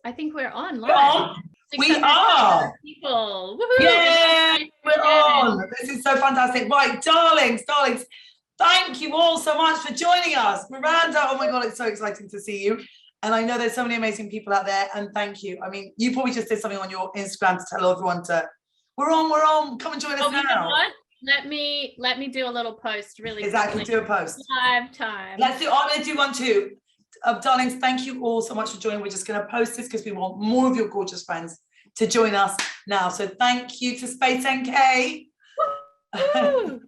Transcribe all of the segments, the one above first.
I think we're on We're live. on. We are. People. Woohoo. Yay, we're on. This is so fantastic. Right, darlings, thank you all so much for joining us. Miranda, oh my God, it's so exciting to see you. And I know there's so many amazing people out there, and thank you. I mean, you probably just did something on your Instagram to tell everyone to, we're on, come and join us now. Let me do a little post really exactly quickly. Do a post. Live time. I'm going to do one too. Darlings, thank you all so much for joining. We're just going to post this because we want more of your gorgeous friends to join us now. So thank you to Space NK. Joined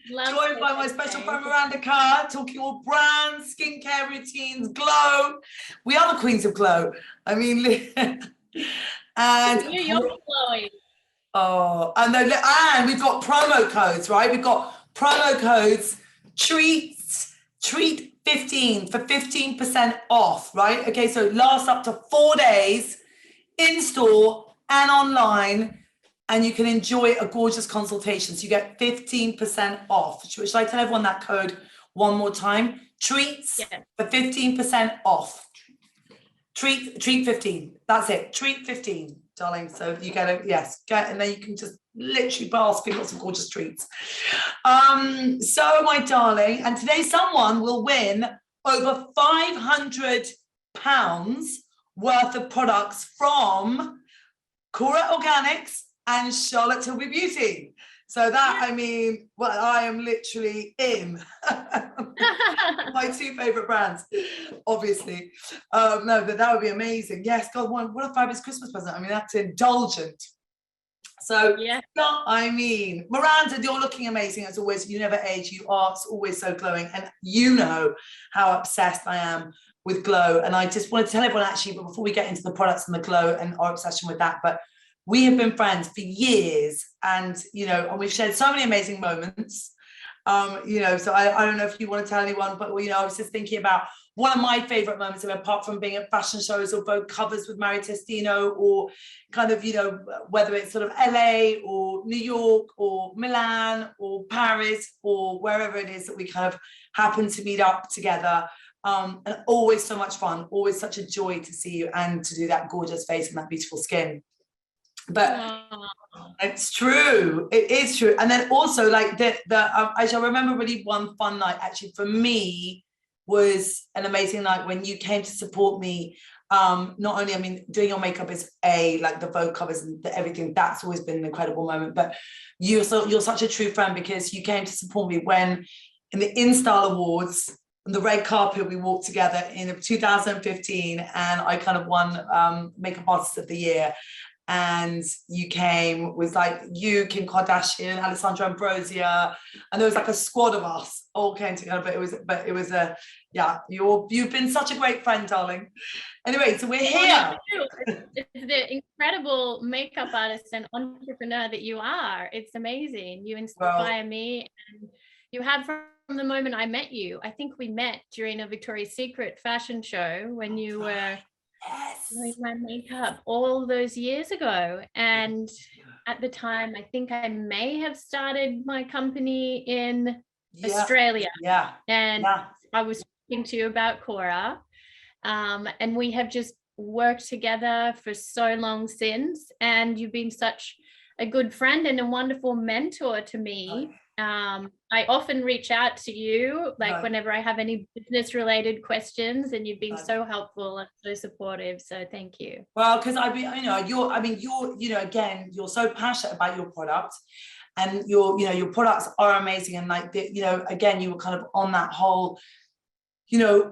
by my special friend Miranda Kerr, talking all brands, skincare routines, glow. We are the queens of glow. I mean, and you're glowing. Oh, and we've got promo codes, right? We've got promo codes. Treat 15 for 15% off, right? Okay, so lasts up to 4 days in store and online. And you can enjoy a gorgeous consultation. So you get 15% off. Should I tell everyone that code one more time? Treats for 15% off. Treat 15. That's it. Treat 15, darling. So you get and then you can just literally bask in lots of gorgeous treats. So my darling, and today someone will win over £500 worth of products from KORA Organics and Charlotte Tilbury Beauty. So that, I mean, well, I am literally in my two favorite brands, obviously. No, but that would be amazing. Yes, God, what a fabulous Christmas present. I mean, that's indulgent. So, I mean, Miranda, you're looking amazing as always. You never age. You are always so glowing. And you know how obsessed I am with glow. And I just want to tell everyone actually, but before we get into the products and the glow and our obsession with that, but we have been friends for years, and and we've shared so many amazing moments. So I don't know if you want to tell anyone, but I was just thinking about one of my favorite moments, apart from being at fashion shows or Vogue covers with Mario Testino, or kind of whether it's sort of LA or New York or Milan or Paris or wherever it is that we kind of happen to meet up together. And always so much fun, always such a joy to see you and to do that gorgeous face and that beautiful skin. But it's true, it is true. And then also like I shall remember really one fun night actually for me was an amazing night when you came to support me. Not only, I mean, doing your makeup is like the Vogue covers and everything, that's always been an incredible moment, but you're such a true friend because you came to support me when in the InStyle Awards, on the red carpet, we walked together in 2015 and I kind of won Makeup Artist of the Year. And you came with like you, Kim Kardashian, Alessandra Ambrosia, and there was like a squad of us all came together. But it was you've been such a great friend, darling. Anyway, so we're here. It's the incredible makeup artist and entrepreneur that you are. It's amazing. You inspire me, and you have from the moment I met you. I think we met during a Victoria's Secret fashion show when you were doing my makeup all those years ago. And at the time, I think I may have started my company in Australia. And I was talking to you about KORA. And we have just worked together for so long since. And you've been such a good friend and a wonderful mentor to me. I often reach out to you whenever I have any business related questions, and you've been so helpful and so supportive, so thank you. Well, because you're again, you're so passionate about your product, and your products are amazing, and again, you were kind of on that whole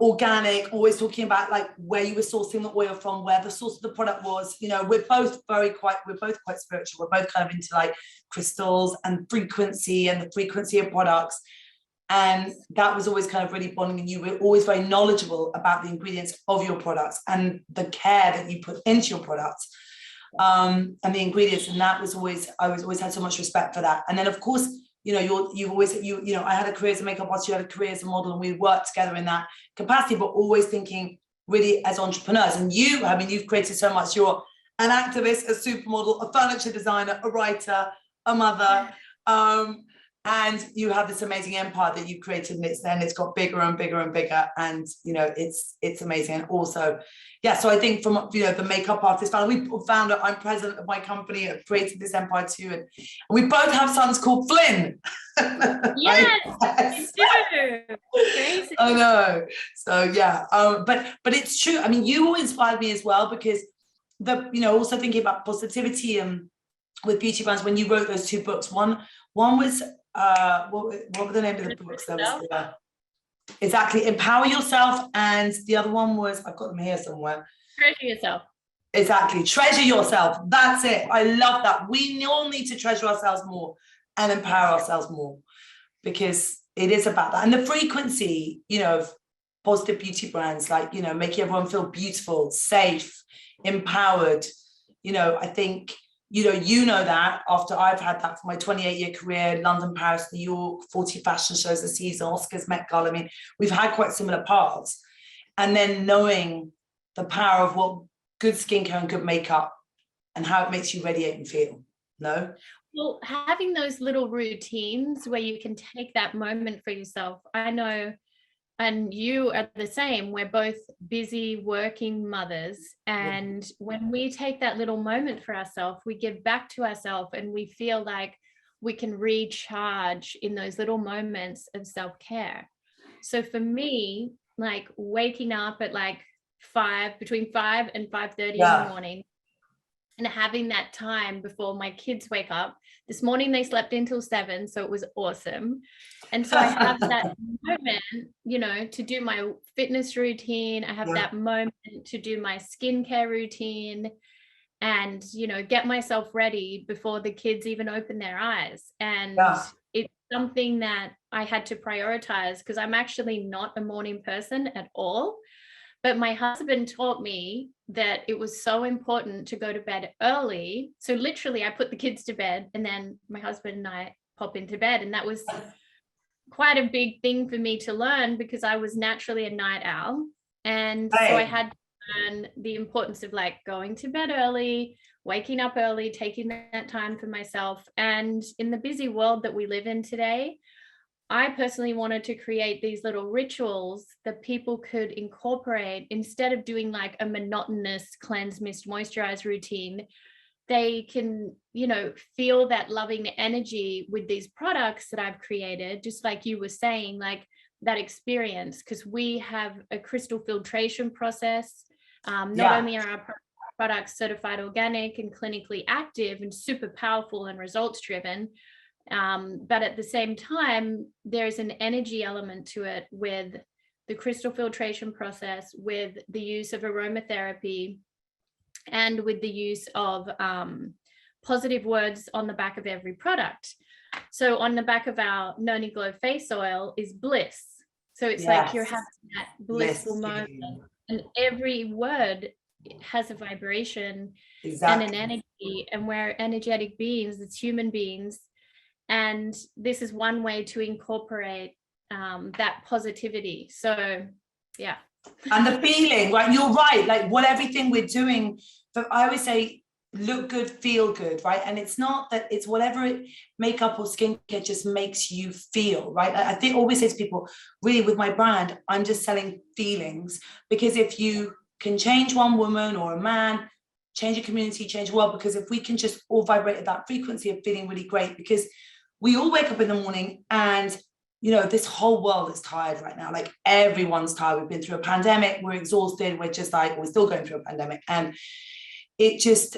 organic, always talking about like where you were sourcing the oil from, where the source of the product was. We're both quite spiritual. We're both kind of into like crystals and frequency and the frequency of products. And that was always kind of really bonding. And you were always very knowledgeable about the ingredients of your products and the care that you put into your products and the ingredients. And that was always, I always had so much respect for that. And then of course, you've always, I had a career as a makeup artist, you had a career as a model, and we worked together in that capacity, but always thinking really as entrepreneurs. And you've created so much. You're an activist, a supermodel, a furniture designer, a writer, a mother, and you have this amazing empire that you created, and it's got bigger and bigger and bigger, and you know, it's amazing. And also, yeah, so I think from, you know, the makeup artist founder, I'm president of my company, I've created this empire too, and we both have sons called Flynn. Yes, yes. You do. Crazy. I know. So yeah, but it's true. I mean, you all inspired me as well, because you know, also thinking about positivity and with beauty brands, when you wrote those 2 books, one was what were the name of the books? There was exactly, Empower Yourself, and the other one was, I've got them here somewhere. Treasure Yourself. Exactly, Treasure Yourself. That's it. I love that. We all need to treasure ourselves more and empower ourselves more, because it is about that. And the frequency, you know, of positive beauty brands, like, you know, making everyone feel beautiful, safe, empowered. You know, I think, you know that after I've had that for my 28-year career, London, Paris, New York, 40 fashion shows a season, Oscars, Met Gala. I mean, we've had quite similar paths. And then knowing the power of what good skincare and good makeup and how it makes you radiate and feel. No? Well, having those little routines where you can take that moment for yourself. I know, and you are the same, we're both busy working mothers, and when we take that little moment for ourselves, we give back to ourselves, and we feel like we can recharge in those little moments of self-care. So for me, like waking up at like between 5 and 5:30 in the morning, and having that time before my kids wake up. This morning they slept until 7, so it was awesome. And so I have that moment, you know, to do my fitness routine. I have that moment to do my skincare routine, and, you know, get myself ready before the kids even open their eyes. And it's something that I had to prioritize, because I'm actually not a morning person at all. But my husband taught me that it was so important to go to bed early. So literally I put the kids to bed, and then my husband and I pop into bed. And that was quite a big thing for me to learn, because I was naturally a night owl. And so I had to learn the importance of like going to bed early, waking up early, taking that time for myself. And in the busy world that we live in today, I personally wanted to create these little rituals that people could incorporate instead of doing like a monotonous cleanse, mist, moisturize routine. They can, you know, feel that loving energy with these products that I've created, just like you were saying, like that experience, because we have a crystal filtration process. Not only are our products certified organic and clinically active and super powerful and results driven, but at the same time, there's an energy element to it with the crystal filtration process, with the use of aromatherapy, and with the use of positive words on the back of every product. So on the back of our Noni Glow face oil is bliss. So it's like you're having that blissful moment, and every word has a vibration and an energy, and we're energetic beings, it's human beings. And this is one way to incorporate that positivity. So, yeah. And the feeling, right? You're right. Like everything we're doing, but I always say, look good, feel good, right? And it's not that it's whatever makeup or skincare just makes you feel, right? I think always say to people, really with my brand, I'm just selling feelings, because if you can change one woman or a man, change a community, change the world, because if we can just all vibrate at that frequency of feeling really great, because we all wake up in the morning and, you know, this whole world is tired right now. Like everyone's tired. We've been through a pandemic. We're exhausted. We're just like, we're still going through a pandemic. And it just,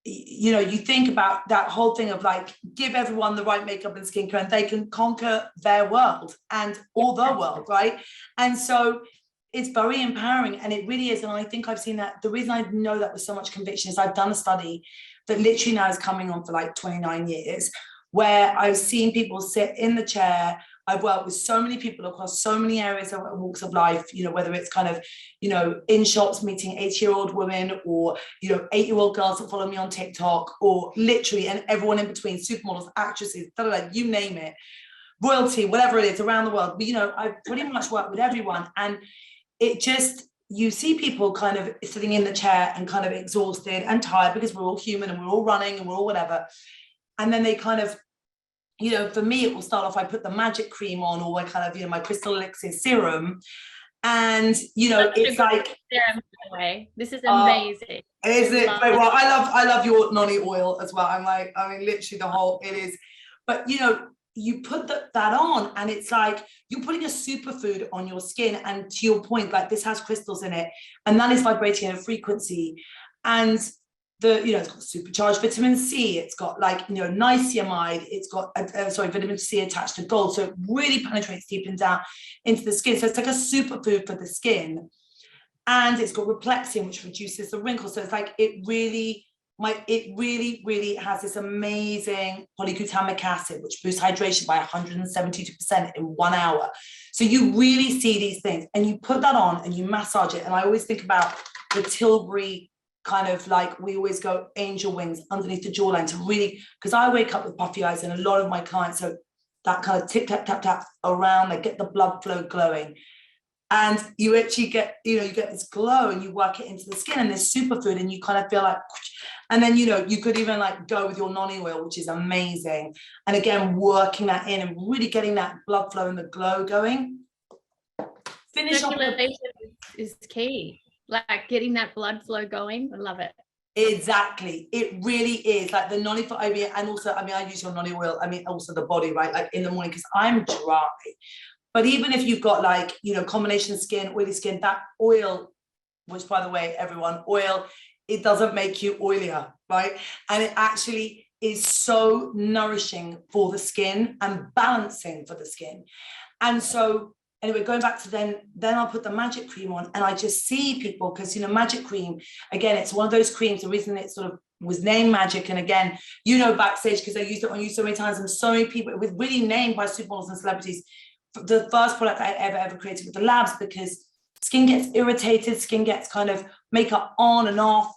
you know, you think about that whole thing of like, give everyone the right makeup and skincare and they can conquer their world and all the world, right? And so it's very empowering, and it really is. And I think I've seen that. The reason I know that with so much conviction is I've done a study that literally now is coming on for like 29 years, where I've seen people sit in the chair. I've worked with so many people across so many areas of walks of life, you know, whether it's kind of, you know, in shops meeting 80-year-old women, or, you know, 8-year-old girls that follow me on TikTok, or literally, and everyone in between, supermodels, actresses, you name it, royalty, whatever it is around the world. But, you know, I've pretty much worked with everyone. And it just, you see people kind of sitting in the chair and kind of exhausted and tired, because we're all human and we're all running and we're all whatever. And then they kind of you know, for me, it will start off, I put the magic cream on, or I kind of, you know, my crystal elixir serum. And, you know, it's like, serum, by the way. This is amazing. Is it? Well, I love your noni oil as well. I'm like, I mean, literally the whole, it is, but you know, you put that on and it's like you're putting a superfood on your skin, and to your point, like this has crystals in it, and that is vibrating at a frequency. And the, you know, it's got supercharged vitamin C, it's got like, you know, niacinamide, it's got vitamin C attached to gold, so it really penetrates deep and down into the skin. So it's like a superfood for the skin. And it's got replexin, which reduces the wrinkles. So it's like, it really has this amazing polyglutamic acid, which boosts hydration by 172% in 1 hour. So you really see these things, and you put that on and you massage it. And I always think about the Tilbury kind of like, we always go angel wings underneath the jawline to really, because I wake up with puffy eyes, and a lot of my clients, so that kind of tip, tap, tap, tap around, they get the blood flow glowing. And you actually get, you know, you get this glow, and you work it into the skin, and this superfood, and you kind of feel like, and then, you know, you could even like go with your noni oil, which is amazing. And again, working that in and really getting that blood flow and the glow going. Finish off. Is key, like getting that blood flow going. I love it. Exactly, it really is. Like the noni for IVF, and also, I mean, I use your noni oil, I mean, also the body, right? Like in the morning, because I'm dry. But even if you've got like, you know, combination skin, oily skin, that oil, which by the way, everyone, oil, it doesn't make you oilier, right? And it actually is so nourishing for the skin and balancing for the skin. And so anyway, going back to then I'll put the magic cream on, and I just see people, because, you know, magic cream, again, it's one of those creams, the reason it sort of was named magic, and again, you know, backstage, because I used it on you so many times, and so many people, it was really named by supermodels and celebrities, the first product I ever created with the labs, because skin gets irritated, skin gets kind of makeup on and off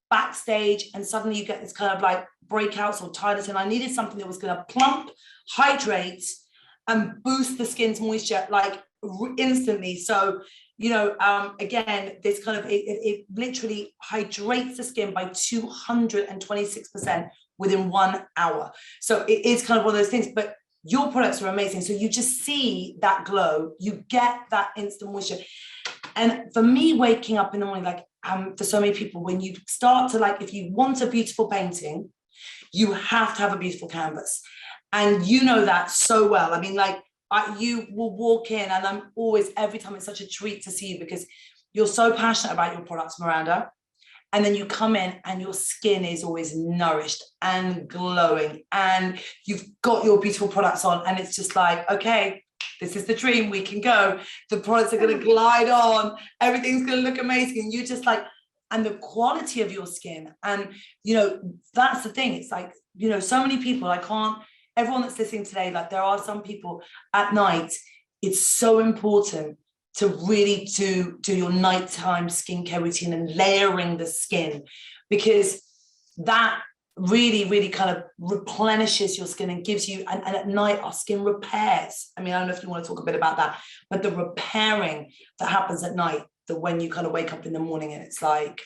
backstage, and suddenly you get this kind of like breakouts or tiredness, and I needed something that was going to plump, hydrate, and boost the skin's moisture like instantly. So, you know, again, this kind of, it literally hydrates the skin by 226% within 1 hour. So it is kind of one of those things, but your products are amazing. So you just see that glow, you get that instant moisture. And for me, waking up in the morning, like for so many people, when you start to like, if you want a beautiful painting, you have to have a beautiful canvas. And you know that so well. I mean, like you will walk in, and I'm always, every time, it's such a treat to see you, because you're so passionate about your products, Miranda. And then you come in and your skin is always nourished and glowing, and you've got your beautiful products on, and it's just like, okay, this is the dream, we can go. The products are going to glide on, everything's going to look amazing. And you just like, and the quality of your skin. And, you know, that's the thing. It's like, you know, so many people, everyone that's listening today, like there are some people at night, it's so important to really do your nighttime skincare routine and layering the skin, because that really kind of replenishes your skin and gives you, and at night our skin repairs. I mean, I don't know if you want to talk a bit about that, but the repairing that happens at night, that when you kind of wake up in the morning, and it's like,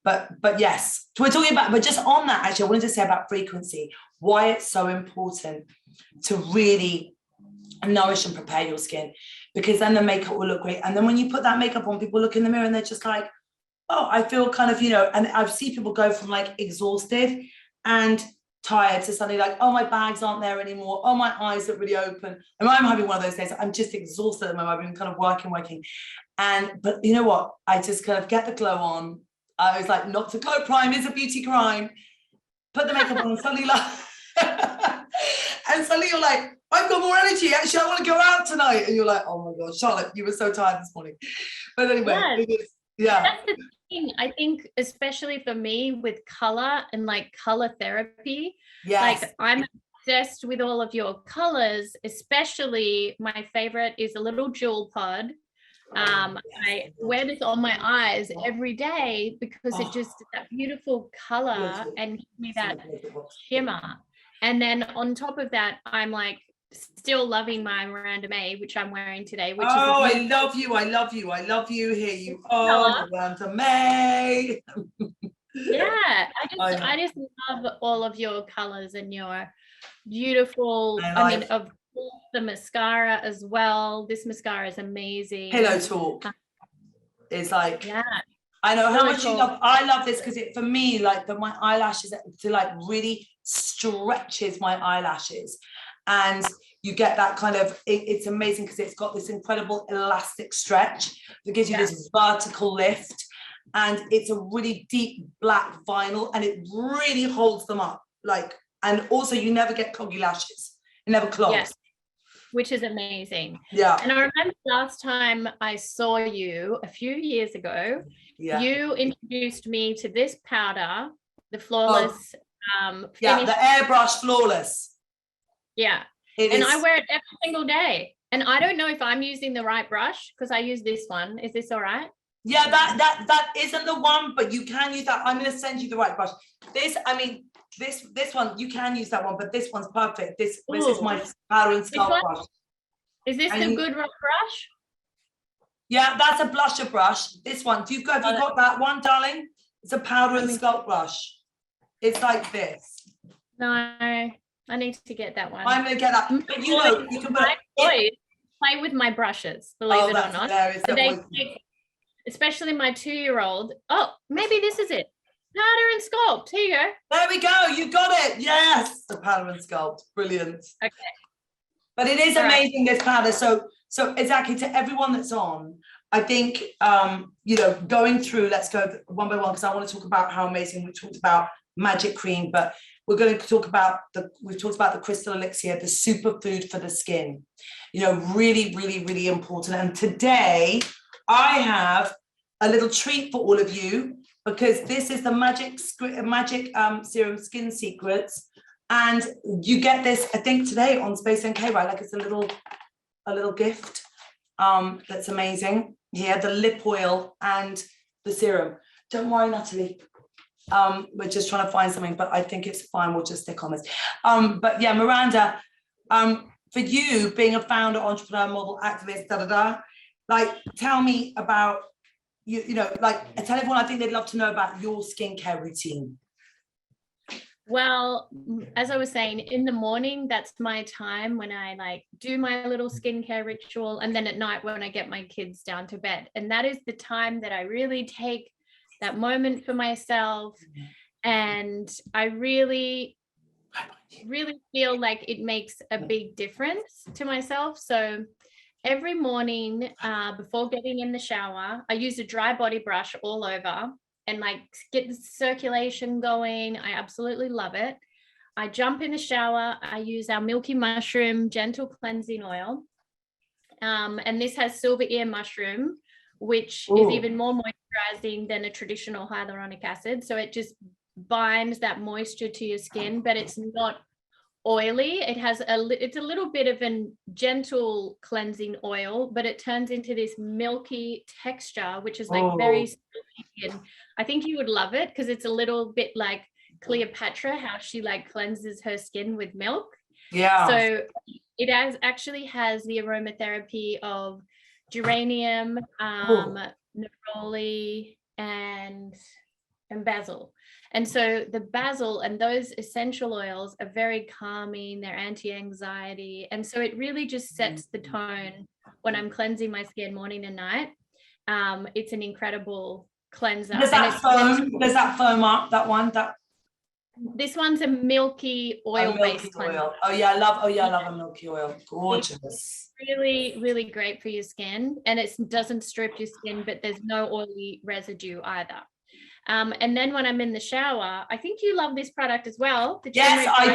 but yes, we're talking about, but just on that, actually, I wanted to say about frequency, why it's so important to really nourish and prepare your skin, because then the makeup will look great. And then when you put that makeup on, people look in the mirror and they're just like, oh, I feel kind of, you know, and I've seen people go from like exhausted and tired to suddenly like, oh, my bags aren't there anymore. Oh, my eyes are really open. And I'm having one of those days. I'm just exhausted at the moment. I've been kind of working. But you know what? I just kind of get the glow on. I was like, not to glow prime is a beauty crime. Put the makeup on and suddenly like, and suddenly you're like, I've got more energy. Actually, I want to go out tonight. And you're like, oh my God, Charlotte, you were so tired this morning. But anyway, yeah. That's the thing. I think, especially for me with color and like color therapy, like I'm obsessed with all of your colors, especially my favorite is a little jewel pod. I wear this on my eyes every day because it just, that beautiful color and gives me that shimmer. And then on top of that, I'm like still loving my Miranda May, which I'm wearing today, which I love you. Here you are, Miranda May. Yeah, I just love all of your colors and your beautiful. I mean, of course, the mascara as well. This mascara is amazing. Pillow Talk is like, yeah. I know how much you love. I love this because it, for me, like my eyelashes, to like really stretches my eyelashes, and you get that kind of. It's amazing because it's got this incredible elastic stretch that gives you this vertical lift, and it's a really deep black vinyl, and it really holds them up. Like, and also you never get cloggy lashes. It never clogs. Yes. Which is amazing. Yeah. And I remember last time I saw you a few years ago, you introduced me to this powder, the Flawless finish. The airbrush Flawless. Yeah. And I wear it every single day. And I don't know if I'm using the right brush because I use this one. Is this all right? Yeah, that isn't the one, but you can use that. I'm going to send you the right brush. This, I mean, this one, you can use that one, but this one's perfect. This is my powder and sculpt brush. Is this the good brush? Yeah, that's a blusher brush. This one, have you got that one, darling? It's a powder and sculpt brush. It's like this. No, I need to get that one. I'm going to get that. But you know, you can play with my brushes, believe it or not. Hilarious. Especially my 2-year-old. Oh, maybe this is it. Powder and sculpt. Here you go. There we go. You got it. Yes. The powder and sculpt. Brilliant. Okay. But it is amazing, this powder. So exactly, to everyone that's on, I think, you know, going through, let's go one by one, because I want to talk about how amazing. We talked about magic cream, but we're going to talk about we've talked about the crystal elixir, the superfood for the skin, you know, really, really, really important. And today I have a little treat for all of you, because this is the magic serum Skin Secrets. And you get this, I think, today on Space NK, right? Like it's a little gift. That's amazing. Here, the lip oil and the serum. Don't worry, Natalie. We're just trying to find something, but I think it's fine. We'll just stick on this. But yeah, Miranda, for you being a founder, entrepreneur, model, activist, like, tell me about you know, like, tell everyone, I think they'd love to know about your skincare routine. Well, as I was saying, in the morning, that's my time when I like do my little skincare ritual. And then at night when I get my kids down to bed. And that is the time that I really take that moment for myself. And I really, really feel like it makes a big difference to myself. So every morning before getting in the shower, I use a dry body brush all over and like get the circulation going. I absolutely love it. I jump in the shower. I use our Milky Mushroom Gentle Cleansing Oil. And this has silver ear mushroom, which is even more moisturizing than a traditional hyaluronic acid. So it just binds that moisture to your skin, but it's not oily. It has it's a little bit of a gentle cleansing oil, but it turns into this milky texture, which is like very silky. And I think you would love it because it's a little bit like Cleopatra, how she like cleanses her skin with milk. Yeah. So it actually has the aromatherapy of geranium, neroli, and basil. And so the basil and those essential oils are very calming, they're anti-anxiety. And so it really just sets the tone when I'm cleansing my skin morning and night. It's an incredible cleanser. Does that foam up, that one? This one's a milky oil-based cleanser. Oh yeah, I love a milky oil. Gorgeous. It's really, really great for your skin. And it doesn't strip your skin, but there's no oily residue either. And then when I'm in the shower, I think you love this product as well. Yes, I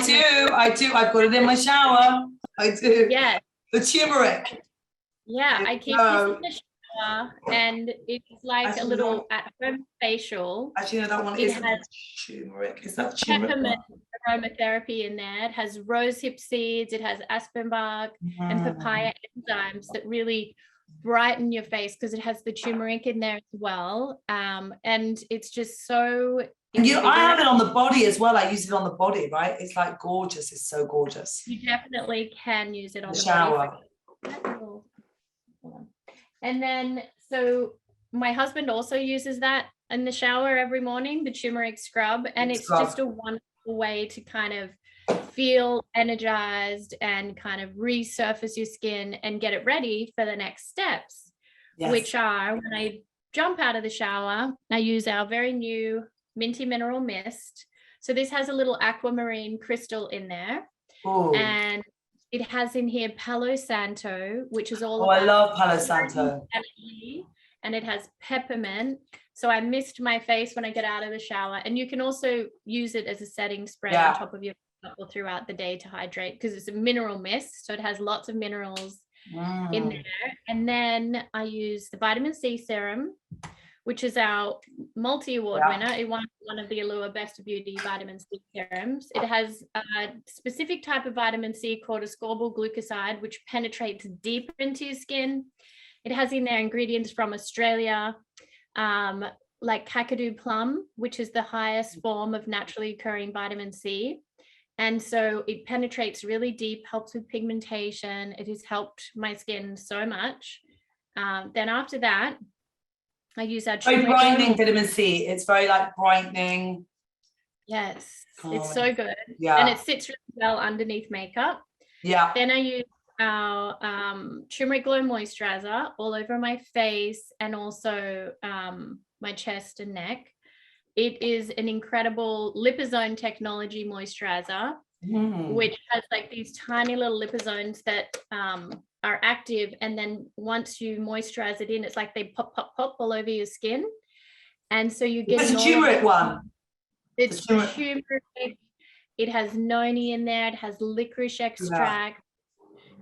do. I put it in my shower. I do. Yeah. The turmeric. Yeah, I keep this in the shower, and it's like a little at-home facial. Actually, no, that one is turmeric. Is that turmeric? Peppermint aromatherapy in there. It has rosehip seeds. It has aspen bark and papaya enzymes that really brighten your face because it has the turmeric in there as well. And it's just so I have it on the body as well. I use it on the body, right? It's like gorgeous. It's so gorgeous. You definitely can use it on the shower. Body. And then so my husband also uses that in the shower every morning, the turmeric scrub, and it's just a wonderful way to kind of feel energized and kind of resurface your skin and get it ready for the next steps, which are when I jump out of the shower, I use our very new Minty Mineral Mist. So this has a little aquamarine crystal in there. Ooh. And it has in here Palo Santo, which is all about, I love Palo Santo. And it has peppermint. So I mist my face when I get out of the shower. And you can also use it as a setting spray on top of your makeup or throughout the day to hydrate, because it's a mineral mist. So it has lots of minerals in there. And then I use the vitamin C serum, which is our multi-award winner. It won one of the Allure Best of Beauty vitamin C serums. It has a specific type of vitamin C called ascorbyl glucoside, which penetrates deep into your skin. It has in there ingredients from Australia, like kakadu plum, which is the highest form of naturally occurring vitamin C. And so it penetrates really deep, helps with pigmentation. It has helped my skin so much. Then after that, I use our very brightening vitamin C. It's very like brightening. Yes, it's so good. Yeah. And it sits really well underneath makeup. Yeah. Then I use our turmeric glow moisturizer all over my face and also my chest and neck. It is an incredible liposome technology moisturizer, which has like these tiny little liposomes that are active, and then once you moisturize it in, it's like they pop all over your skin, and so you get the turmeric one. It's turmeric. It has noni in there. It has licorice extract.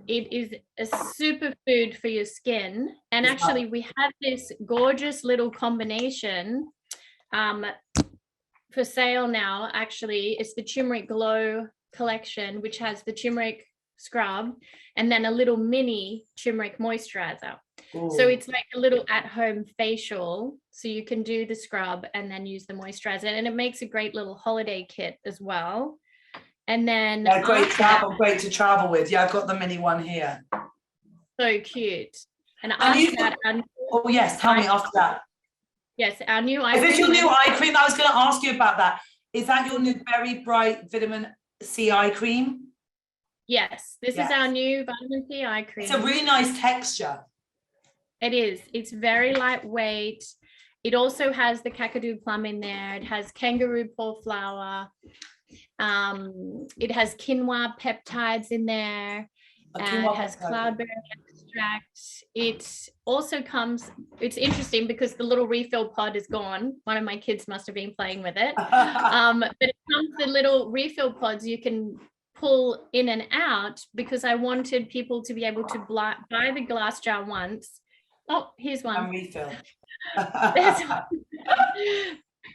It is a superfood for your skin. And actually, we have this gorgeous little combination for sale now. Actually, it's the Turmeric Glow collection, which has the turmeric scrub and then a little mini turmeric moisturizer. Ooh. So it's like a little at-home facial, so you can do the scrub and then use the moisturizer, and it makes a great little holiday kit as well. And then great to travel with. I've got the mini one here. So cute. And after that, tell me after that. Yes, our new eye cream. Is this your new eye cream? I was going to ask you about that. Is that your new very bright vitamin C eye cream? Yes, this is our new vitamin C eye cream. It's a really nice texture. It is. It's very lightweight. It also has the kakadu plum in there. It has kangaroo paw flower. It has quinoa peptides in there. And it has cloudberry extract. It also comes, it's interesting because the little refill pod is gone. One of my kids must have been playing with it. But it comes the little refill pods you can pull in and out, because I wanted people to be able to buy the glass jar once. Oh, here's one. And refill.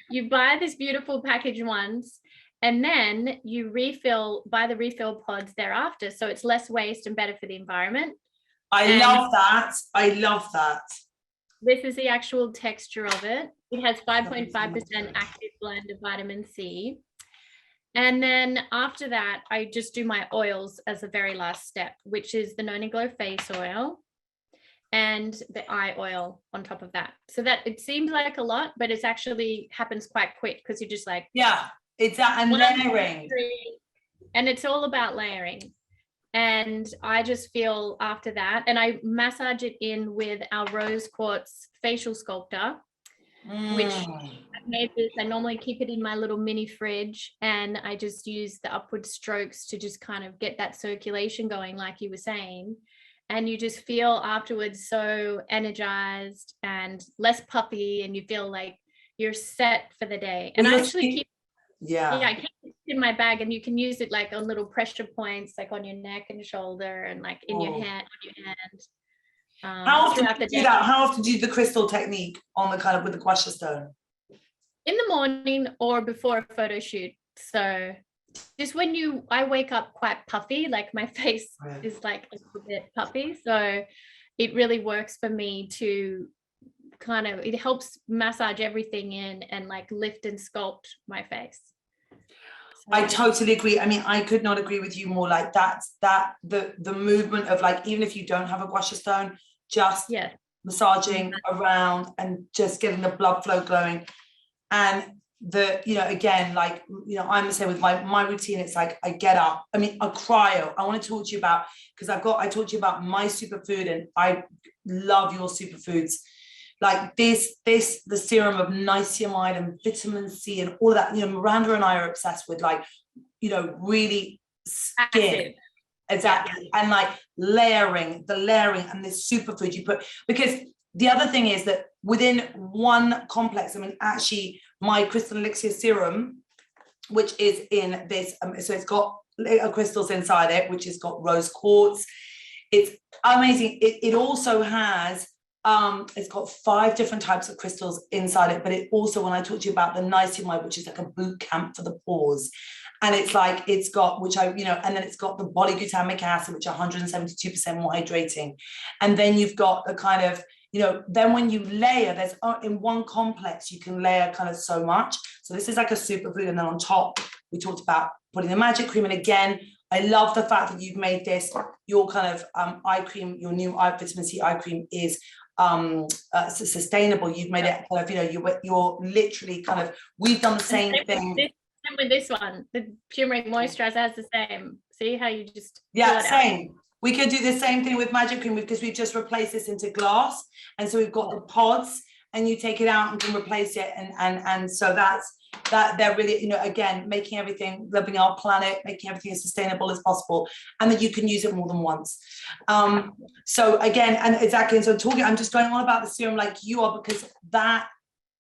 You buy this beautiful package once, and then you buy the refill pods thereafter. So it's less waste and better for the environment. I love that. This is the actual texture of it. It has 5.5% active blend of vitamin C. And then after that, I just do my oils as the very last step, which is the Noni Glow face oil and the eye oil on top of that. So that it seems like a lot, but it actually happens quite quick, because you're just like, it's that, and layering. And it's all about layering. And I just feel after that, and I massage it in with our rose quartz facial sculptor, which I've made this. I normally keep it in my little mini fridge, and I just use the upward strokes to just kind of get that circulation going, like you were saying. And you just feel afterwards so energized and less puffy, and you feel like you're set for the day. And I actually keep I keep it in my bag, and you can use it like on little pressure points, like on your neck and shoulder, and like in your hand, on your hand. How often do you do that? How often do you do the crystal technique on the kind of with the guasha stone? In the morning or before a photo shoot. So just when I wake up quite puffy, like my face is like a little bit puffy. So it really works for me to kind of, it helps massage everything in and like lift and sculpt my face. So, I totally agree. I mean, I could not agree with you more. Like the movement of like, even if you don't have a guasha stone, just massaging around and just getting the blood flow going. And you know, again, like, you know, I'm the same with my routine. It's like I get up. I mean, a cryo. I want to talk to you about, because I talked to you about my superfood, and I love your superfoods. Like the serum of niacinamide and vitamin C and all that. You know, Miranda and I are obsessed with, like, you know, really skin. Active. Exactly. And like layering and this superfood you put, because the other thing is that within one complex, I mean, actually my crystal elixir serum, which is in this, so it's got crystals inside it, which has got rose quartz. It's amazing. It also has, it's got 5 different types of crystals inside it, but it also, when I talked to you about the niacinamide, which is like a boot camp for the pores, and it's like, it's got, which I, you know, and then it's got the polyglutamic acid, which are 172% more hydrating. And then you've got the kind of, you know, then when you layer, there's in one complex, you can layer kind of so much. So this is like a superfood. And then on top, we talked about putting the magic cream. And again, I love the fact that you've made this, your kind of eye cream, your new vitamin C eye cream is sustainable. You've made it kind of, you know, you're literally kind of, we've done the same thing. With this one, the turmeric moisturizer has the same. See how you just, yeah, same. We could do the same thing with magic cream, because we've just replaced this into glass, and so we've got the pods, and you take it out and can replace it, and so that's that. They're really, you know, again, making everything, loving our planet, making everything as sustainable as possible, and that you can use it more than once. So again, and exactly, and so I'm just going on about the serum like you are, because that,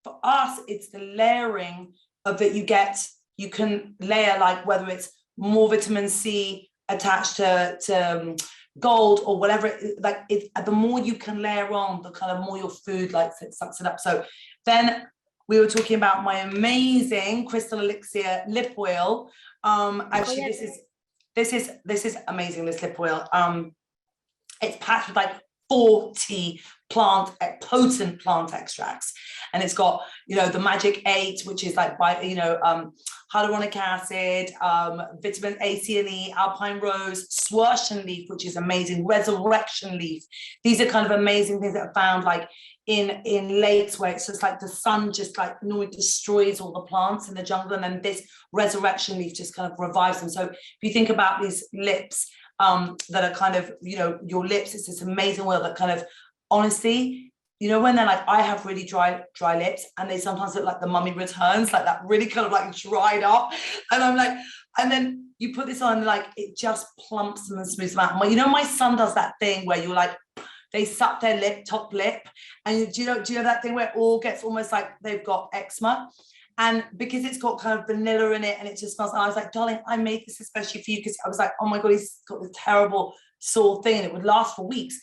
for us, it's the layering of that you get. You can layer, like, whether it's more vitamin C attached to gold or whatever, like the more you can layer on, the kind of more your food like sucks it up. So then we were talking about my amazing crystal elixir lip oil. Actually, this is amazing, this lip oil. It's packed with like 40 potent plant extracts, and it's got, you know, the magic 8, which is like, by, you know, hyaluronic acid, vitamin A, C and E, alpine rose, swirtion leaf, which is amazing, resurrection leaf. These are kind of amazing things that are found like in lakes, where it's just like the sun just like normally destroys all the plants in the jungle, and then this resurrection leaf just kind of revives them. So if you think about these lips, that are kind of, you know, your lips, it's this amazing oil that kind of, honestly, you know, when they're like, I have really dry lips, and they sometimes look like the Mummy Returns, like that really kind of like dried up, and I'm like, and then you put this on, and like it just plumps them and smooths them out. You know, my son does that thing where you're like, they suck their top lip, and do you know that thing where it all gets almost like they've got eczema? And because it's got kind of vanilla in it, and it just smells, and I was like, darling, I made this especially for you, because I was like, oh my God, he's got this terrible sore thing, and it would last for weeks.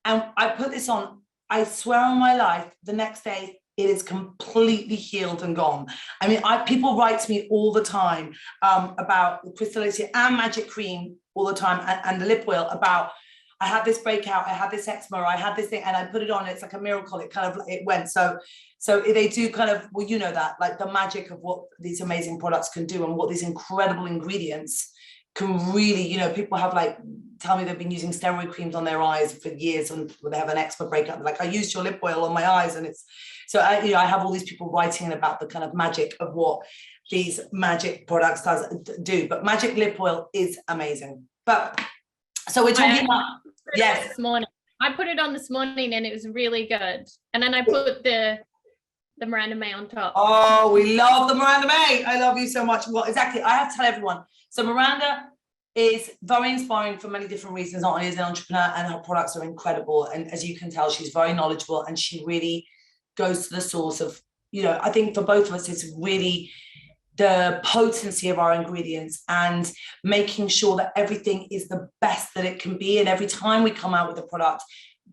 And I put this on, I swear on my life, the next day, it is completely healed and gone. I mean, people write to me all the time about the crystal elixir and magic cream all the time, and the lip oil, about, I had this breakout, I had this eczema, I had this thing, and I put it on, and it's like a miracle, it kind of, it went. So they do kind of, well, you know that, like the magic of what these amazing products can do, and what these incredible ingredients can really, you know, people have like, tell me they've been using steroid creams on their eyes for years, and they have an eczema breakout, like, I used your lip oil on my eyes, and it's, so you know, I have all these people writing about the kind of magic of what these magic products do, but magic lip oil is amazing. But so we're talking about, yes. This morning, I put it on this morning, and it was really good. And then I put the Miranda May on top. Oh, we love the Miranda May. I love you so much. Well, exactly. I have to tell everyone. So Miranda is very inspiring for many different reasons. Not only as an entrepreneur, and her products are incredible. And as you can tell, she's very knowledgeable, and she really goes to the source of, you know, I think for both of us, it's really the potency of our ingredients and making sure that everything is the best that it can be. And every time we come out with a product,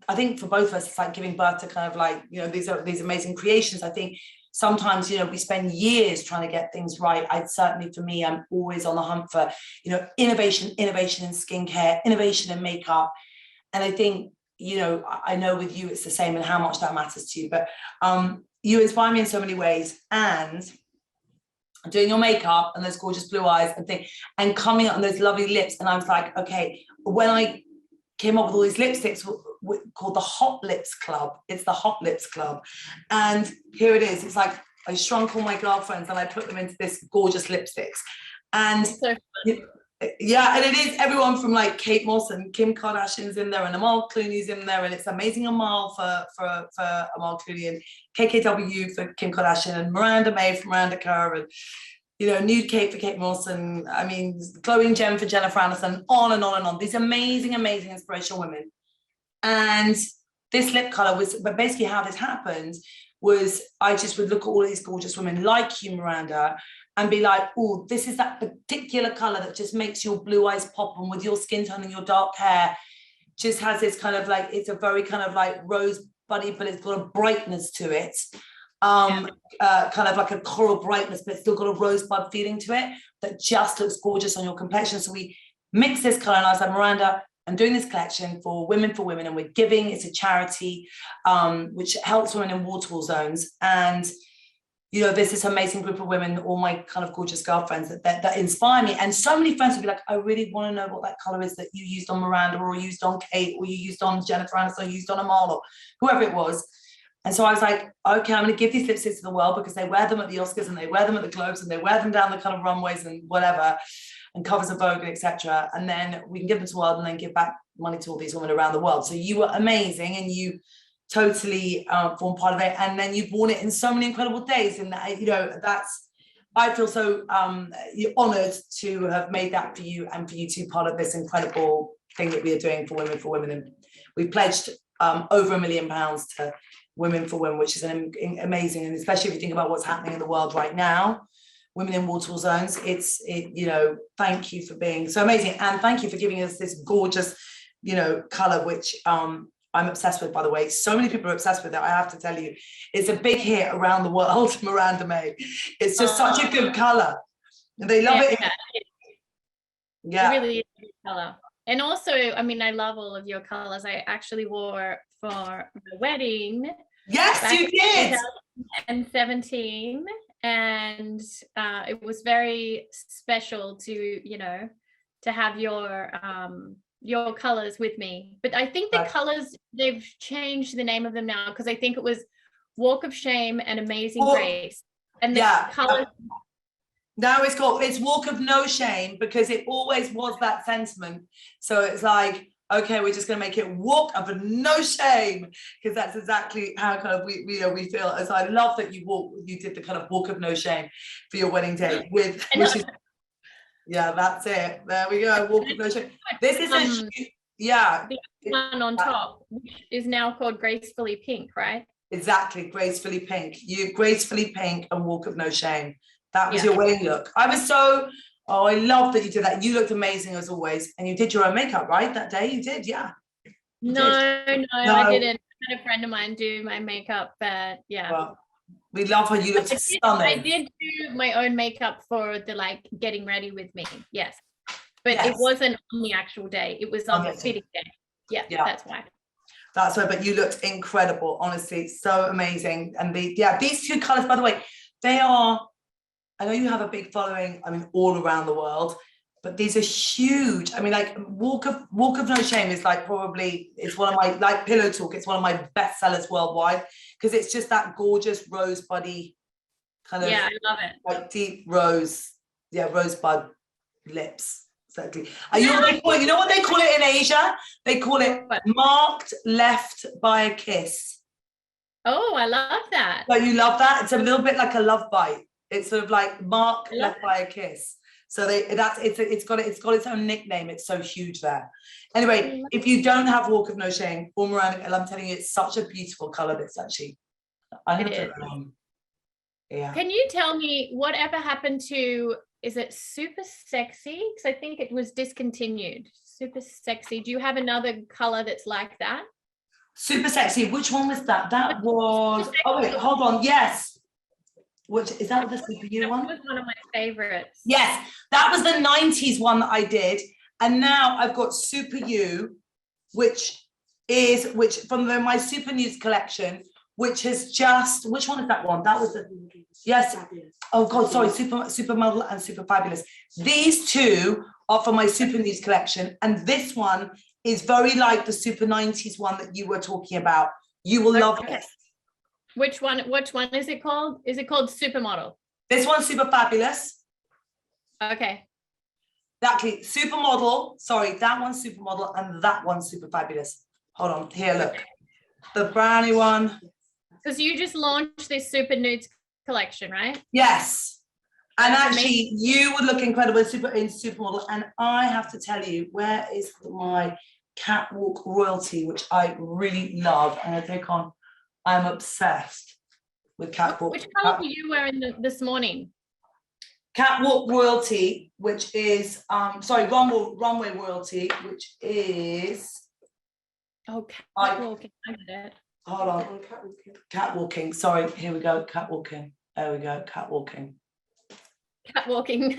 I think for both of us, it's like giving birth to kind of like, you know, these amazing creations. I think sometimes, you know, we spend years trying to get things right. Certainly for me, I'm always on the hunt for, you know, innovation in skincare, innovation in makeup. And I think, you know, I know with you, it's the same, and how much that matters to you, but you inspire me in so many ways. And doing your makeup and those gorgeous blue eyes and coming up on those lovely lips. And I was like, okay, when I came up with all these lipsticks called the Hot Lips Club, it's the Hot Lips Club. And here it is. It's like, I shrunk all my girlfriends and I put them into this gorgeous lipsticks. And So yeah, and it is everyone from like Kate Moss and Kim Kardashian's in there, and Amal Clooney's in there, and it's Amazing Amal for Amal Clooney, and KKW for Kim Kardashian, and Miranda May for Miranda Kerr, and you know, Nude Kate for Kate Moss, and I mean, Glowing Gem for Jennifer Aniston, on and on and on. These amazing, amazing inspirational women. And this lip color was, but basically how this happened was I just would look at all these gorgeous women like you, Miranda, and be like, oh, this is that particular color that just makes your blue eyes pop, and with your skin tone and your dark hair, just has this kind of like, it's a very kind of like rose buddy, but it's got a brightness to it. Kind of like a coral brightness, but it's still got a rosebud feeling to it that just looks gorgeous on your complexion. So we mixed this color, and I was like, Miranda, I'm doing this collection for women, and we're giving, it's a charity, which helps women in war-torn zones. And you know, there's this amazing group of women, all my kind of gorgeous girlfriends that inspire me. And so many friends would be like, I really want to know what that color is that you used on Miranda, or used on Kate, or you used on Jennifer Aniston, or used on Amal, or whoever it was. And so I was like, okay, I'm going to give these lipsticks to the world, because they wear them at the Oscars, and they wear them at the Globes, and they wear them down the kind of runways and whatever, and covers of Vogue, etc. And then we can give them to the world, and then give back money to all these women around the world. So you were amazing, and you totally form part of it, and then you've worn it in so many incredible days, and you know, that's, I feel so honored to have made that for you, and for you to be part of this incredible thing that we are doing for women, and we pledged over £1 million to Women for Women, which is amazing, and especially if you think about what's happening in the world right now, women in war-torn zones, you know, thank you for being so amazing, and thank you for giving us this gorgeous, you know, color, which I'm obsessed with, by the way. So many people are obsessed with it, I have to tell you. It's a big hit around the world, Miranda May. It's just such a good color. They love it. Yeah. It really is a good color. And also, I mean, I love all of your colors. I actually wore for the wedding. Yes, you did. 2017. And it was very special to, you know, to have your colors with me. But I think the colors, they've changed the name of them now, because I think it was Walk of Shame and Amazing Grace, and the colors now it's Walk of No Shame, because it always was that sentiment. So it's like, okay, we're just going to make it Walk of No Shame, because that's exactly how kind of we feel. So I love that you did the kind of Walk of No Shame for your wedding day with, which is, yeah, that's it. There we go. Walk of No Shame. This is the one on top, which is now called Gracefully Pink, right? Exactly, Gracefully Pink. You Gracefully Pink and Walk of No Shame. That was your wedding look. I was so, I love that you did that. You looked amazing as always, and you did your own makeup, right? That day you did, yeah. No, I didn't. I had a friend of mine do my makeup, but yeah. Well, we love her. You look stunning. I did do my own makeup for the like getting ready with me. Yes. But it wasn't on the actual day. It was on the fitting day. Yeah, that's why. That's why, but you looked incredible, honestly, so amazing. And these two colors, by the way, they are, I know you have a big following, I mean, all around the world, but these are huge. I mean, like Walk of No Shame is like probably, it's one of my, like Pillow Talk, it's one of my best sellers worldwide, because it's just that gorgeous rosebuddy kind of, I love it. Like deep rose, rosebud lips. Exactly. You know what they call it in Asia? They call it marked left by a kiss. Oh, I love that. So you love that? It's a little bit like a love bite. It's sort of like marked left by a kiss. So it's got its own nickname. It's so huge there. Anyway, if you don't have Walk of No Shame or Miranda, I'm telling you, it's such a beautiful color. This actually, I have to. Yeah. Can you tell me whatever happened to? Is it Super Sexy? Because I think it was discontinued. Super Sexy. Do you have another color that's like that? Super Sexy. Which one was that? That was. Oh wait, hold on. Yes. Which is that? The Super You one? That was one of my favorites. Yes, that was the 90s one that I did, and now I've got Super You, which from my Super Nudes collection, which has just. Which one is that one? That was the. Yes. Oh God, sorry, Supermodel and Super Fabulous. These two are for my Super Nudes collection, and this one is very like the Super 90s one that you were talking about. You will love this. Which one is it called? Is it called Supermodel? This one's Super Fabulous. Okay. Exactly. Supermodel. Sorry, that one's Supermodel and that one's Super Fabulous. Hold on. Here, look. The brownie one. Because you just launched this Super Nudes collection, right? Yes. And That's actually, amazing. you would look incredible in Supermodel. And I have to tell you, where is my catwalk royalty, which I really love. And I take on, I'm obsessed with catwalk. Which color were you wearing this morning? Catwalk royalty, which is, runway royalty, which is. Oh, catwalking. I get it. Hold on. Catwalking. Sorry, here we go. Catwalking. There we go. Catwalking. Catwalking.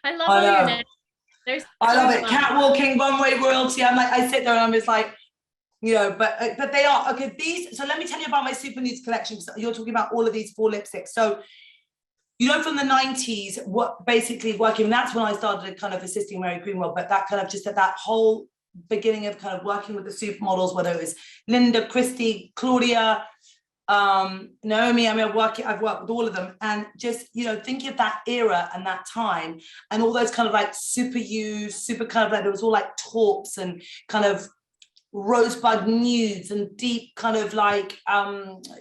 I love all your names. I love it. Catwalking, runway royalty. I'm like, I sit there and I'm just like, you know, but they are okay. These. So let me tell you about my Super Nudes collection. You're talking about all of these 4 lipsticks. So, you know, from the 90s, what basically working. That's when I started kind of assisting Mary Greenwell. But that kind of just at that whole beginning of kind of working with the supermodels, whether it was Linda, Christy, Claudia, Naomi. I mean, I've worked with all of them, and just, you know, thinking of that era and that time and all those kind of like super kind of like, there was all like taupes and kind of rosebud nudes and deep kind of like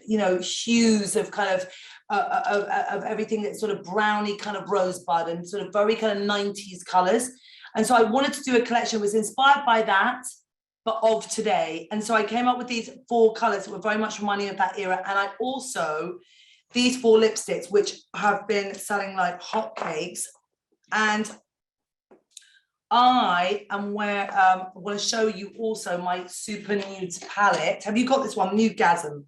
you know, hues of kind of everything that's sort of browny kind of rosebud and sort of very kind of 90s colors. And so I wanted to do a collection that was inspired by that, but of today. And so I came up with these 4 colors that were very much reminding of that era. And I also, these 4 lipsticks, which have been selling like hotcakes. And I am where I want to show you also my Super Nudes palette. Have you got this one, Nudegasm?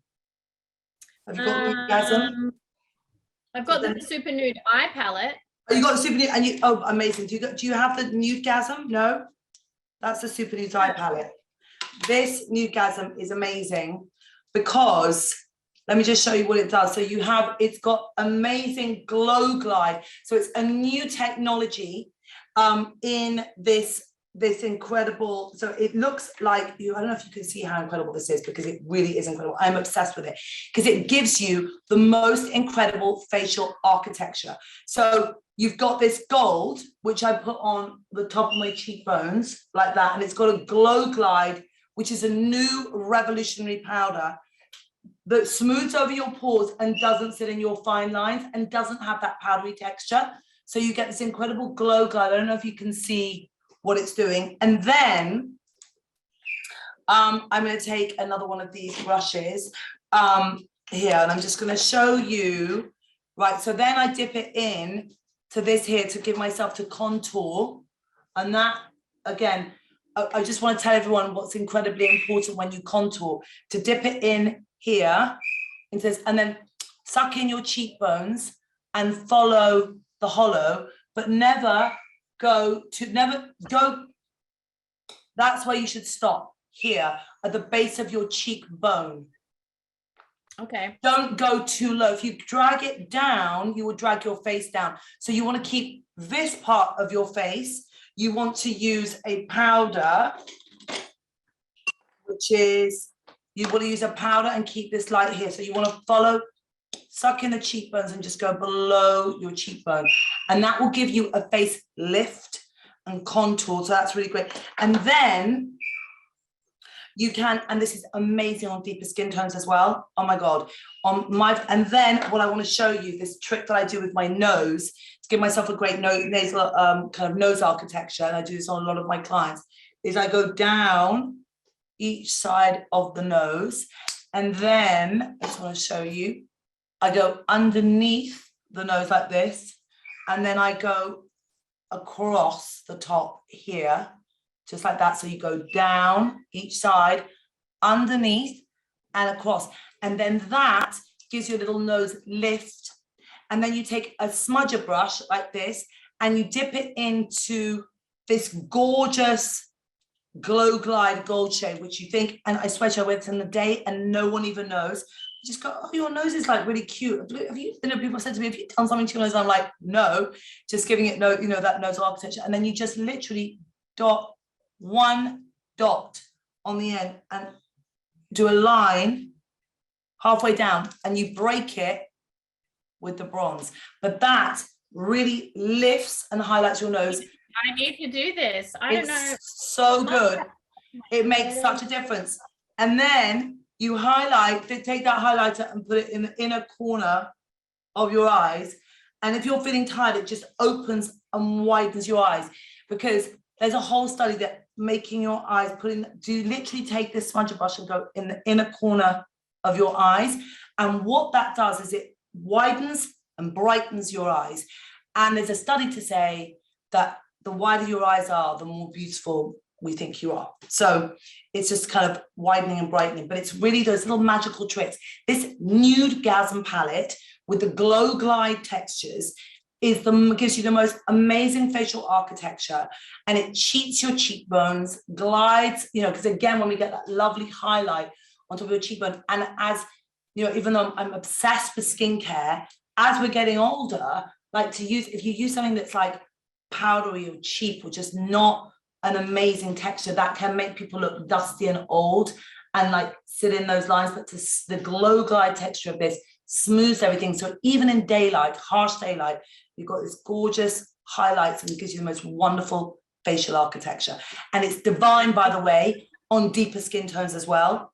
Have you got Nudegasm? I've got the Super Nude Eye palette. Oh, you got the Super Nude, and oh, amazing. Do you have the Nudegasm? No, that's the Super Nudes Eye palette. This Nudegasm is amazing because let me just show you what it does. So it's got amazing glow glide. So it's a new technology in this incredible, so it looks like I don't know if you can see how incredible this is, because it really is incredible. I'm obsessed with it because it gives you the most incredible facial architecture. So you've got this gold, which I put on the top of my cheekbones like that, and it's got a glow glide, which is a new revolutionary powder that smooths over your pores and doesn't sit in your fine lines and doesn't have that powdery texture. So you get this incredible glow glide. I don't know if you can see what it's doing. And then I'm going to take another one of these brushes here, and I'm just going to show you. Right, so then I dip it in to this here to give myself to contour. And that, again, I just want to tell everyone what's incredibly important when you contour, to dip it in here into this, and then suck in your cheekbones and follow the hollow, but never go, that's where you should stop, here at the base of your cheekbone. Okay. Don't go too low. If you drag it down, you will drag your face down. So you want to keep this part of your face. You want to use a powder, which is, you want to use a powder and keep this light here. So you want to follow, suck in the cheekbones and just go below your cheekbone. And that will give you a face lift and contour. So that's really great. And then you can, and this is amazing on deeper skin tones as well. Oh my God. And then what I want to show you, this trick that I do with my nose to give myself a great nasal kind of nose architecture, and I do this on a lot of my clients, is I go down each side of the nose, and then I just want to show you, I go underneath the nose like this, and then I go across the top here, just like that. So you go down each side, underneath and across. And then that gives you a little nose lift. And then you take a smudger brush like this and you dip it into this gorgeous glow glide gold shade, which you think, and I swear to you, I wear it in the day and no one even knows. You just go, oh, your nose is like really cute. Have you know, people said to me, have you done something to your nose? And I'm like, no, just giving it no, you know, that nose architecture. And then you just literally dot one dot on the end and do a line, halfway down, and you break it with the bronze. But that really lifts and highlights your nose. I need to do this. I don't know. So good. It makes such a difference. And then you highlight, take that highlighter and put it in the inner corner of your eyes. And if you're feeling tired, it just opens and widens your eyes, because there's a whole study that making your eyes, do literally take this smudger brush and go in the inner corner of your eyes. And what that does is it widens and brightens your eyes. And there's a study to say that the wider your eyes are, the more beautiful we think you are. So it's just kind of widening and brightening, but it's really those little magical tricks. This Nude Gasm palette with the Glow Glide textures gives you the most amazing facial architecture, and it cheats your cheekbones, glides, because again, when we get that lovely highlight on top of your cheekbone, and as even though I'm obsessed with skincare, as we're getting older, if you use something that's like powdery or cheap or just not an amazing texture, that can make people look dusty and old and like sit in those lines. But the Glow Glide texture of this smooths everything. So even in daylight, harsh daylight, you've got this gorgeous highlights, and it gives you the most wonderful facial architecture. And it's divine, by the way, on deeper skin tones as well.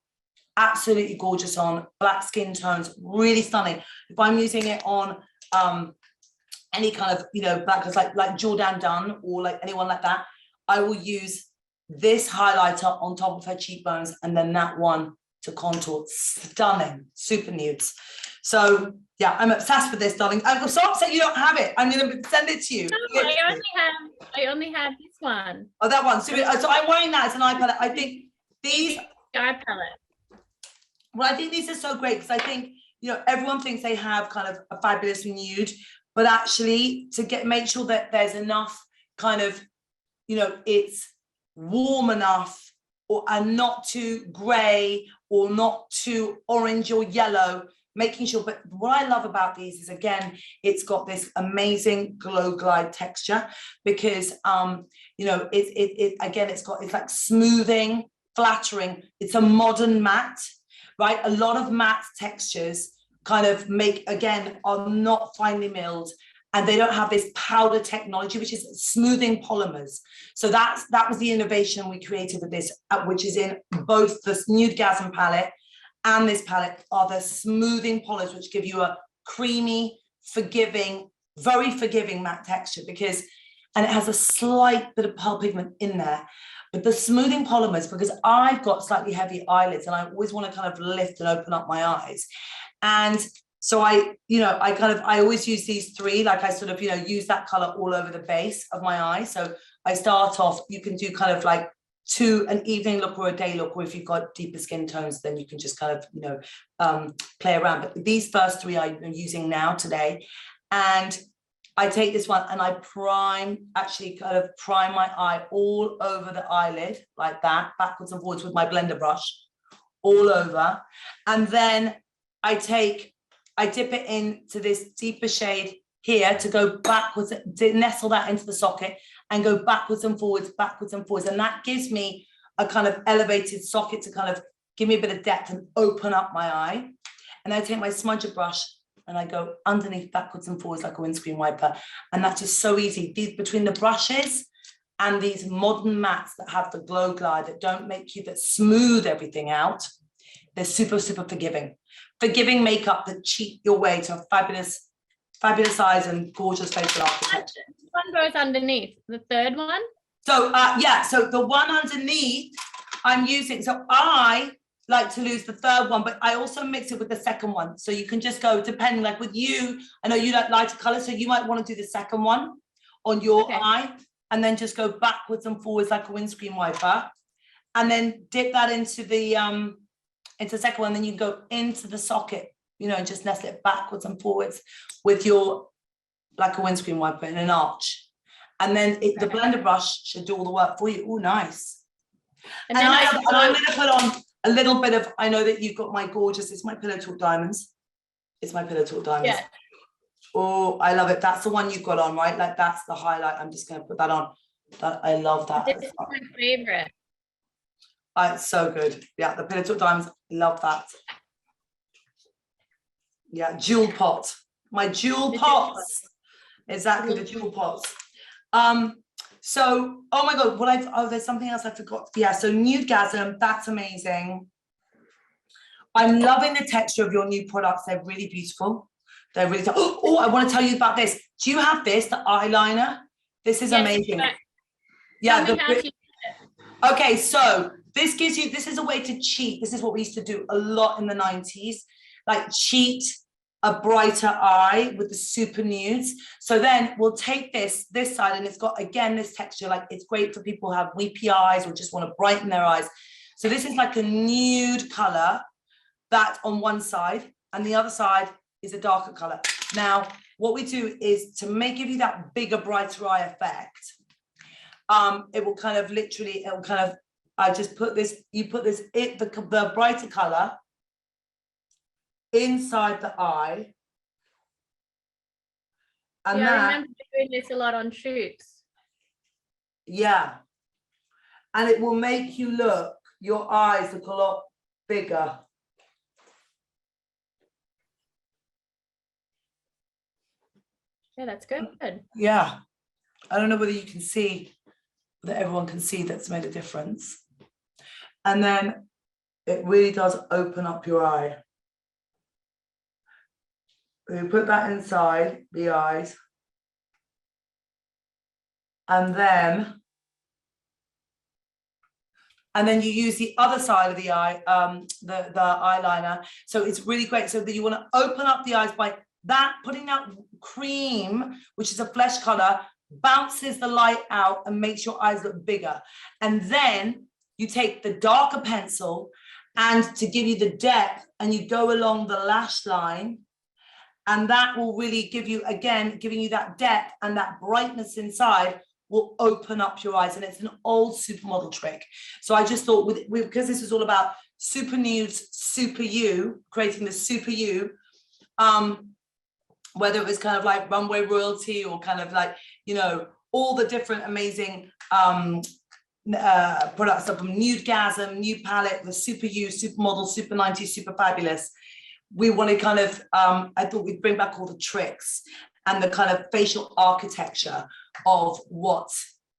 Absolutely gorgeous on black skin tones, really stunning. If I'm using it on any kind of black, like Jordan Dunn or like anyone like that, I will use this highlighter on top of her cheekbones and then that one to contour. Stunning, super nudes. So yeah, I'm obsessed with this, darling. I'm so upset you don't have it. I'm gonna send it to you. No, I only have this one. Oh, that one. So I'm wearing that as an eye palette. I think these eye palette. Well, I think these are so great because I think everyone thinks they have kind of a fabulous nude, but actually to make sure that there's enough kind of it's warm enough and not too grey or not too orange or yellow, making sure. But what I love about these is, again, it's got this amazing Glow Glide texture because it's like smoothing, flattering. It's a modern matte, right? A lot of matte textures kind of are not finely milled, and they don't have this powder technology, which is smoothing polymers. So that was the innovation we created with this, which is in both the Nude Gasm palette and this palette, are the smoothing polymers, which give you a creamy, forgiving, very forgiving matte texture, and it has a slight bit of pearl pigment in there. But the smoothing polymers, because I've got slightly heavy eyelids and I always want to kind of lift and open up my eyes. And so I always use these three, like I sort of, use that color all over the base of my eye. So I start off, you can do kind of like an evening look or a day look, or if you've got deeper skin tones, then you can just kind of, play around. But these first three I'm using now today. And I take this one and I prime my eye all over the eyelid like that, backwards and forwards with my blender brush, all over. And then I dip it into this deeper shade here to go backwards, to nestle that into the socket and go backwards and forwards. And that gives me a kind of elevated socket to kind of give me a bit of depth and open up my eye. And I take my smudger brush and I go underneath, backwards and forwards like a windscreen wiper. And that's just so easy. Between the brushes and these modern mattes that have the Glow Glide, that smooth everything out, they're super, super forgiving. Forgiving makeup that cheat your way to a fabulous eyes and gorgeous facial architecture. One goes underneath the third one. So so the one underneath I'm using. So I like to lose the third one, but I also mix it with the second one. So you can just go depending. Like with you, I know you like lighter color, so you might want to do the second one on your eye, and then just go backwards and forwards like a windscreen wiper, and then dip that into the second one, then you can go into the socket, and just nestle it backwards and forwards with your, like a windscreen wiper in an arch. And then the blender brush should do all the work for you. Oh, nice. And I'm going to put on a little bit of, I know that you've got my gorgeous, it's my Pillow Talk Diamonds. Yeah. Oh, I love it. That's the one you've got on, right? Like that's the highlight. I'm just going to put that on. I love that. This is my favorite. It's so good. Yeah, the Pillow Talk Diamonds, love that. Yeah, jewel pot. My jewel pots. Exactly, the jewel pots. So, oh my God, there's something else I forgot. Yeah, so Nudegasm, that's amazing. I'm loving the texture of your new products. They're really beautiful. They're really, oh, I want to tell you about this. Do you have this, the eyeliner? This is amazing. Yeah. Okay, so this gives you, this is a way to cheat. This is what we used to do a lot in the 90s, like cheat a brighter eye with the super nudes. So then we'll take this side, and it's got, again, this texture, like it's great for people who have weepy eyes or just want to brighten their eyes. So this is like a nude color, that on one side, and the other side is a darker color. Now, what we do is to give you that bigger, brighter eye effect. It will kind of literally, I just put this, you put this, the brighter color inside the eye. And I remember doing this a lot on shoots. Yeah. And it will make you look, your eyes look a lot bigger. Yeah, that's good. Yeah. I don't know whether you can see, that everyone can see that's made a difference. And then it really does open up your eye. You put that inside the eyes. And then you use the other side of the eye, the eyeliner. So it's really great. So that you want to open up the eyes by that, putting that cream, which is a flesh color, bounces the light out and makes your eyes look bigger. And then you take the darker pencil, and to give you the depth, and you go along the lash line, and that will really give you, again, giving you that depth and that brightness inside will open up your eyes. And it's an old supermodel trick. So I just thought, because this is all about super nudes, super you, creating the super you, whether it was kind of like Runway Royalty or kind of like, you know, all the different amazing products from Nudegasm, New Palette, the Super You, Supermodel, Super 90, Super Fabulous. We want to kind of, I thought we'd bring back all the tricks and the kind of facial architecture of what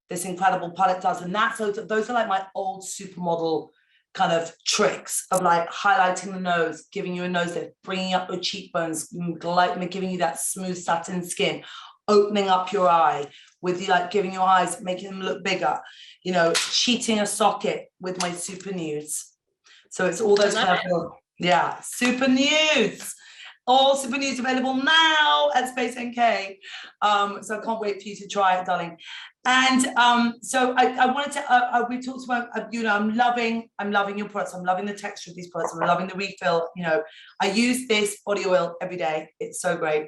this incredible palette does. And those are like my old supermodel kind of tricks of like highlighting the nose, giving you a nose lift, bringing up your cheekbones, giving you that smooth satin skin, opening up your eye with like giving your eyes, making them look bigger, you know, cheating a socket with my super nudes. So it's all those kind of, yeah, super nudes. All super nudes available now at Space NK. So I can't wait for you to try it, darling. And so I wanted to, we talked about, you know, I'm loving your products. I'm loving the texture of these products. I'm loving the refill. You know, I use this body oil every day. It's so great.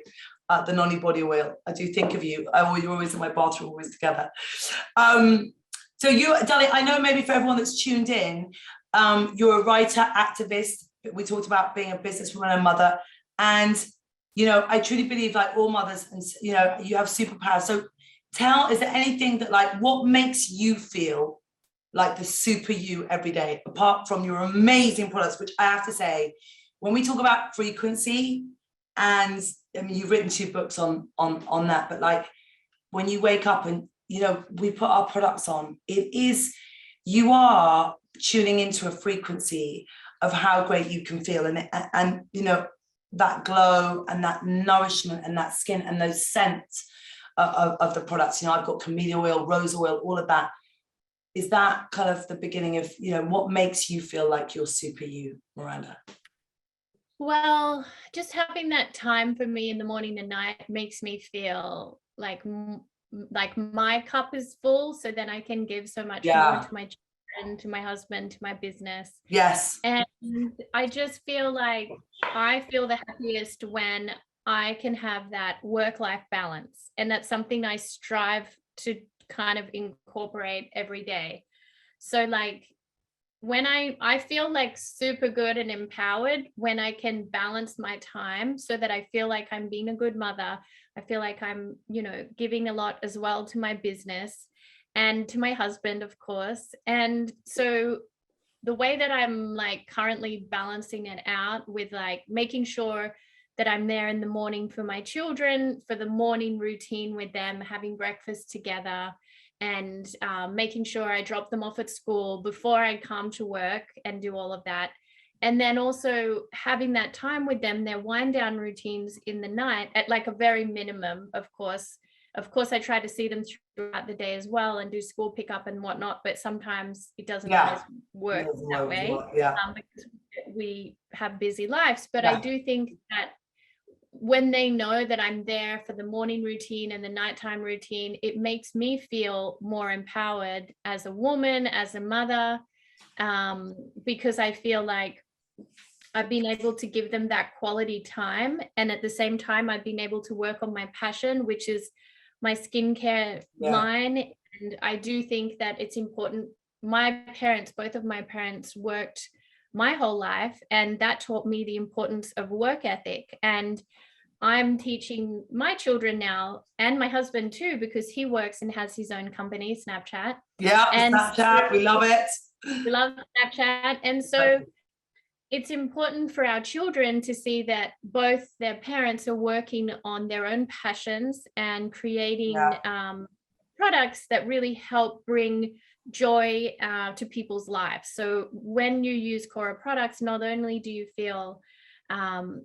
The Noni body oil. I do think of you. You're always in my bathroom, always together. So you, darling, I know maybe for everyone that's tuned in, you're a writer, activist. We talked about being a businesswoman and mother. And, you know, I truly believe like all mothers, and, you know, you have superpowers. So is there anything that like, what makes you feel like the super you every day, apart from your amazing products, which I have to say, when we talk about frequency, and I mean, you've written 2 books on that, but like when you wake up and, you know, we put our products on, you are tuning into a frequency of how great you can feel. And you know, that glow and that nourishment and that skin and those scents of the products, you know, I've got camellia oil, rose oil, all of that. Is that kind of the beginning of, you know, what makes you feel like you're super you, Miranda? Well, just having that time for me in the morning and night makes me feel like my cup is full, so then I can give so much more to my children, to my husband, to my business. Yes. And I just feel like I feel the happiest when I can have that work-life balance. And that's something I strive to kind of incorporate every day. So like when I feel like super good and empowered when I can balance my time so that I feel like I'm being a good mother. I feel like I'm, you know, giving a lot as well to my business and to my husband, of course. And so the way that I'm like currently balancing it out with like making sure that I'm there in the morning for my children, for the morning routine with them, having breakfast together, and making sure I drop them off at school before I come to work and do all of that. And then also having that time with them, their wind down routines in the night at like a very minimum, of course. Of course, I try to see them throughout the day as well and do school pickup and whatnot, but sometimes it doesn't always work that way because we have busy lives. But I do think that when they know that I'm there for the morning routine and the nighttime routine, it makes me feel more empowered as a woman, as a mother, because I feel like I've been able to give them that quality time. And at the same time, I've been able to work on my passion, which is my skincare line. And I do think that it's important. My parents, both of my parents, worked my whole life, and that taught me the importance of work ethic. And I'm teaching my children now, and my husband too, because he works and has his own company, Snapchat. And Snapchat, we love it. We love Snapchat. And so it's important for our children to see that both their parents are working on their own passions and creating products that really help bring joy to people's lives. So when you use KORA products, not only do you feel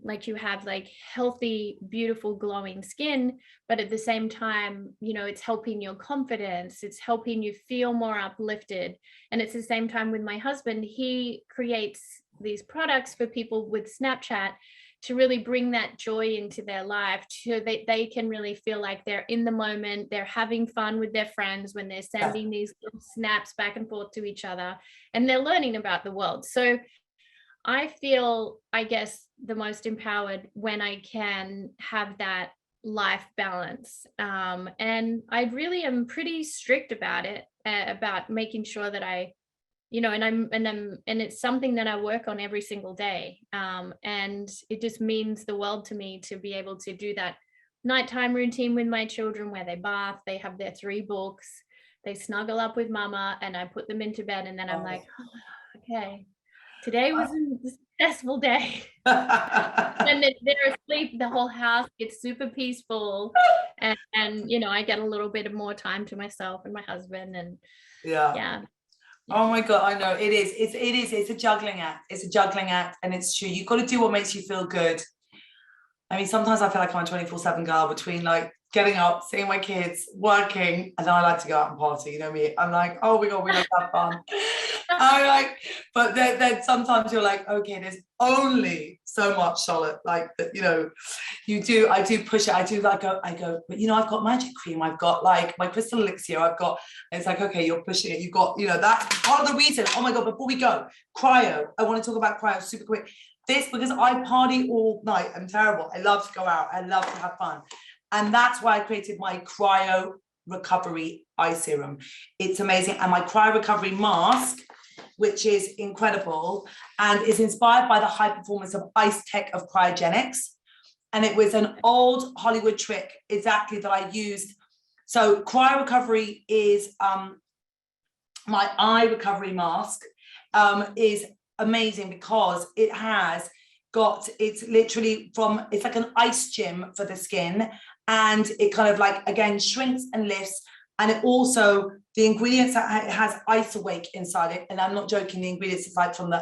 like you have like healthy, beautiful, glowing skin, but at the same time, you know, it's helping your confidence, it's helping you feel more uplifted. And it's the same time with my husband. He creates these products for people with Snapchat to really bring that joy into their life, so that they can really feel like they're in the moment, they're having fun with their friends when they're sending these little snaps back and forth to each other, and they're learning about the world. So I feel, I guess, the most empowered when I can have that life balance. And I really am pretty strict about it, about making sure that I, you know, and it's something that I work on every single day. And it just means the world to me to be able to do that nighttime routine with my children, where they bath, they have their 3 books, they snuggle up with mama, and I put them into bed, and then I'm like, oh, okay, today was a successful day. When they're asleep, the whole house gets super peaceful, and you know, I get a little bit of more time to myself and my husband, and yeah. Oh my God, I know it is. It's a juggling act. It's a juggling act, and it's true. You've got to do what makes you feel good. I mean, sometimes I feel like I'm a 24/7 girl between like getting up, seeing my kids, working, and then I like to go out and party. You know me. I'm like, oh my God, we like to have fun. I'm like, but then sometimes you're like, okay, there's only so much, Charlotte. Like that, you know, I do push it. I go, but you know, I've got magic cream. I've got like my crystal elixir. It's like, okay, you're pushing it. You've got, you know, that's part of the reason. Oh my God, before we go, Cryo. I want to talk about Cryo super quick. Because I party all night. I'm terrible. I love to go out. I love to have fun. And that's why I created my Cryo Recovery Eye Serum. It's amazing. And my Cryo Recovery Mask, which is incredible and is inspired by the high performance of ice tech of cryogenics. And it was an old Hollywood trick exactly that I used. So Cryo Recovery is my eye recovery mask, is amazing because it's literally it's like an ice gym for the skin, and it kind of like, again, shrinks and lifts. And it also, the ingredients that it has ice awake inside it, and I'm not joking, the ingredients is like from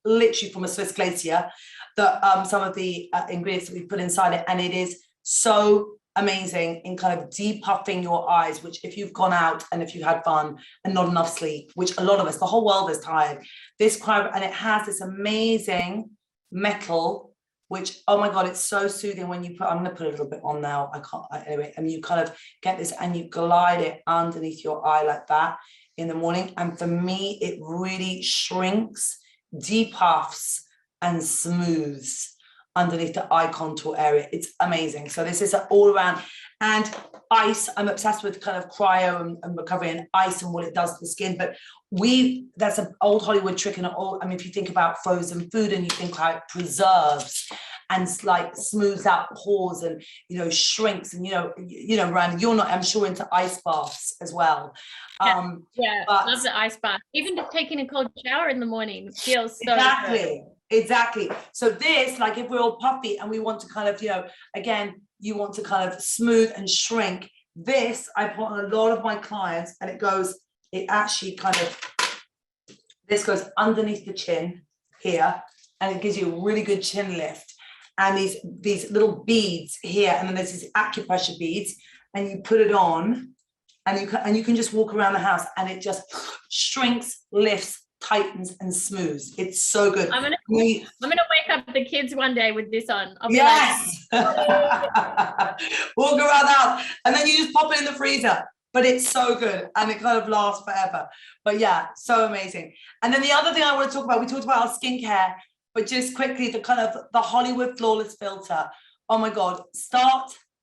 literally from a Swiss glacier, some of the ingredients that we put inside it, and it is so amazing in kind of depuffing your eyes, which if you've gone out and if you had fun and not enough sleep, which a lot of us, the whole world is tired, and it has this amazing metal, which, oh my God, it's so soothing when you I'm going to put a little bit on now. Anyway, and you kind of get this and you glide it underneath your eye like that in the morning. And for me, it really shrinks, depuffs, and smooths underneath the eye contour area. It's amazing. So this is all around. And ice, I'm obsessed with kind of cryo and recovery and ice and what it does to the skin. But that's an old Hollywood trick. And if you think about frozen food and you think how it preserves and like smooths out pores and, you know, shrinks, and, you know, Miranda, you're not, I'm sure, into ice baths as well. Love the ice bath. Even just taking a cold shower in the morning feels so good. Exactly. So this, like if we're all puffy and we want to kind of, you know, again, you want to kind of smooth and shrink. This I put on a lot of my clients, and it actually kind of, this goes underneath the chin here, and it gives you a really good chin lift. And these little beads here, and then there's these acupressure beads, and you put it on, and you can just walk around the house, and it just shrinks, lifts, tightens, and smooths. It's so good. I'm gonna wake up the kids one day with this on. I'll be yes. Walk around the house, and then you just pop it in the freezer. But it's so good, and it kind of lasts forever. But yeah, so amazing. And then the other thing I want to talk about, we talked about our skincare, but just quickly, the Hollywood Flawless Filter. Oh my God,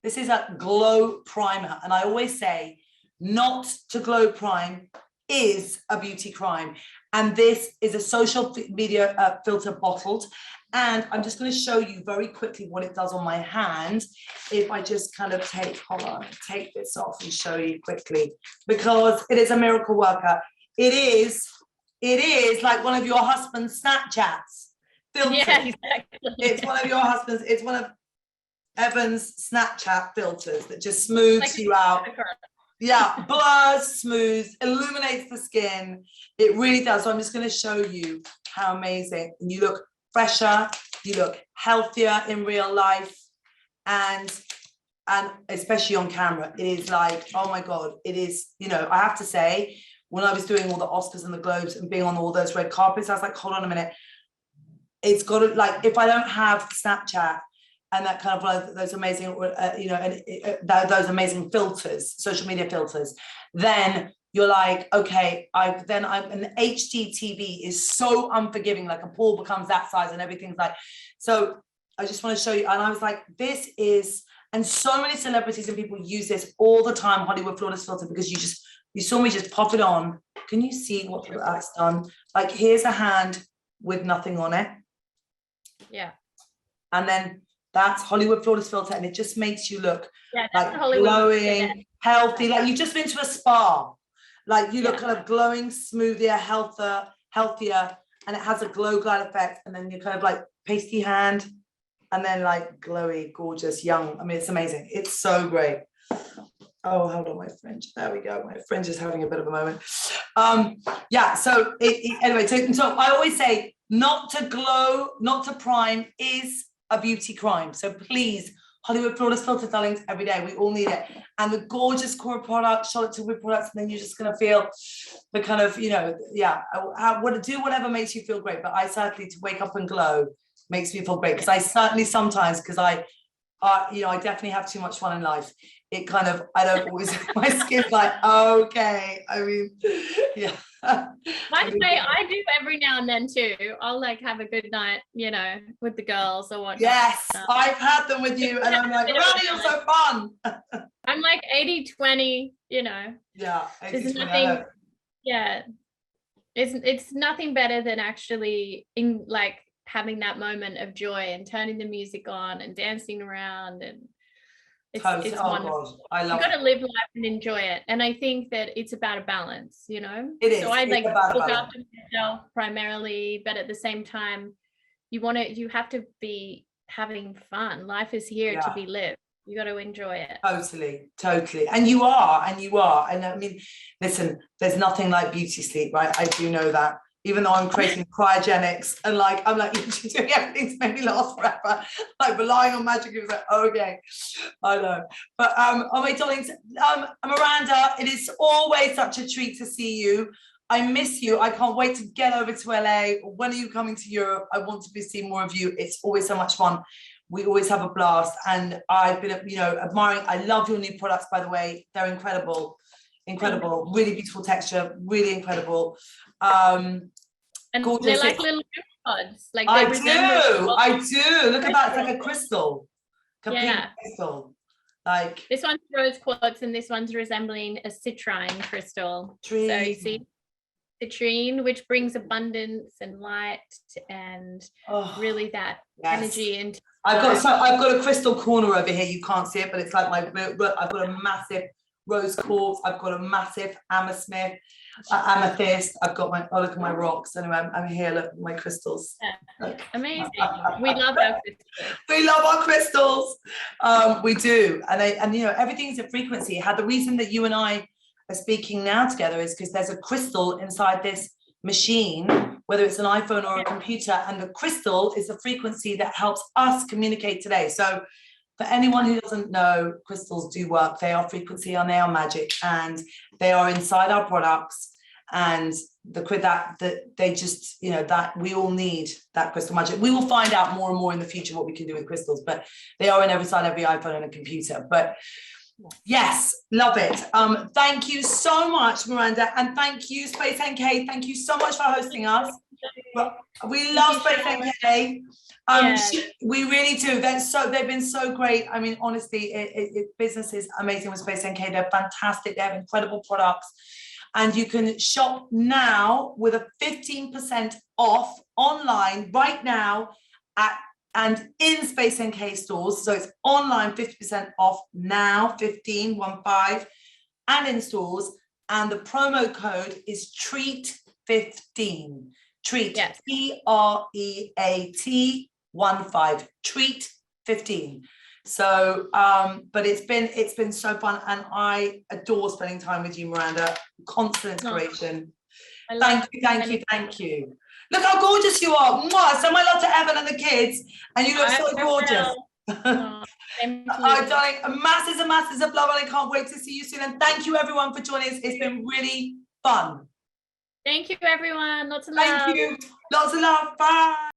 this is a glow primer. And I always say, not to glow prime is a beauty crime. And this is a social media filter bottled. And I'm just going to show you very quickly what it does on my hand. If I just kind of take this off and show you quickly, because it is a miracle worker. It is like one of your husband's Snapchats. Filters. Yeah, exactly. It's one of your husband's, it's one of Evan's Snapchat filters that just smooths like you out. Yeah, blurs, smooths, illuminates the skin. It really does. So I'm just going to show you how amazing. And you look fresher, you look healthier in real life, and especially on camera. It is like, oh my God, it is, you know, I have to say, when I was doing all the Oscars and the Globes and being on all those red carpets, I was like, hold on a minute. It's got to, like, if I don't have Snapchat and that kind of those amazing, you know, and those amazing filters, social media filters, then you're like, okay, an HD TV is so unforgiving, like a pool becomes that size and everything's like, so I just want to show you. And I was like, this is, and so many celebrities and people use this all the time, Hollywood Flawless Filter, because you saw me just pop it on. Can you see what that's done? Like, here's a hand with nothing on it. Yeah. And then that's Hollywood Flawless Filter, and it just makes you look like glowing, healthy, like you've just been to a spa. Like you look kind of glowing, smoother, healthier, and it has a glow glide effect. And then you're kind of like pasty hand, and then like glowy, gorgeous, young. I mean, it's amazing. It's so great. Oh, hold on, my French. There we go. My French is having a bit of a moment. Yeah. So anyway, so I always say, not to glow, not to prime is a beauty crime. So please, Hollywood Flawless Filter, darlings, every day. We all need it. And the gorgeous KORA products, Charlotte Tilbury products, and then you're just going to feel the kind of, you know, do whatever makes you feel great. But I certainly, to wake up and glow makes me feel great, because I certainly sometimes, because you know, I definitely have too much fun in life. It kind of, I don't always, my skin's like, okay. I mean, yeah. By the way, I do every now and then too. I'll like have a good night, you know, with the girls or whatnot. Yes, I've had them with you, and I'm like, Miranda, you're so fun. I'm like 80-20, you know. Yeah, there's nothing. Yeah, it's nothing better than actually in like having that moment of joy and turning the music on and dancing around, and it's wonderful. God, I love it. You've got to live life and enjoy it. And I think that it's about a balance, you know. It is. So I like look after myself primarily, but at the same time, you have to be having fun. Life is here to be lived. You got to enjoy it. Totally. And you are. And I mean, listen, there's nothing like beauty sleep, right? I do know that. Even though I'm creating cryogenics, and like I'm like, you're doing everything to make me last forever, like relying on magic. It was like, okay, I know. But oh my darlings, Miranda, it is always such a treat to see you. I miss you. I can't wait to get over to LA. When are you coming to Europe? I want to see more of you. It's always so much fun. We always have a blast, and I've been, you know, admiring. I love your new products, by the way. They're incredible, really beautiful texture, really incredible. And gorgeous. They're like little pods. Like I do. Look at that. It's like a crystal. Complete crystal. Like this one's rose quartz, and this one's resembling a citrine crystal. So you see citrine, which brings abundance and light and really that energy into. I've got a crystal corner over here. You can't see it, but it's like I've got a massive rose quartz. I've got a massive amethyst. I've got my, oh, look at my rocks. Anyway, I'm here, look at my crystals. Yeah. Amazing. We love our crystals. We love our crystals. We do. And you know, everything's a frequency. The reason that you and I are speaking now together is because there's a crystal inside this machine, whether it's an iPhone or a computer, and the crystal is a frequency that helps us communicate today. So for anyone who doesn't know, crystals do work. They are frequency and they are magic, and they are inside our products. And they just, you know, that we all need that crystal magic. We will find out more and more in the future what we can do with crystals, but they are in every iPhone and a computer. But yes, love it. Thank you so much, Miranda, and thank you, Space NK. Thank you so much for hosting us. We love Space NK. We really do. They've been so great. I mean, honestly, business is amazing with Space NK. They're fantastic. They have incredible products, and you can shop now with a 15% off online right now and in Space NK stores. So it's online 50% off now, 15, and in stores. And the promo code is TREAT15. Treat, yes. TREAT 15, treat 15. So but it's been so fun, and I adore spending time with you, Miranda. Constant inspiration. Thank you. Look how gorgeous you are. Mwah! So my love to Evan and the kids, and you look so gorgeous. Oh, darling, masses and masses of love, and I can't wait to see you soon. And thank you everyone for joining us. It's been really fun. Thank you everyone. Lots of love. Thank you. Lots of love. Bye.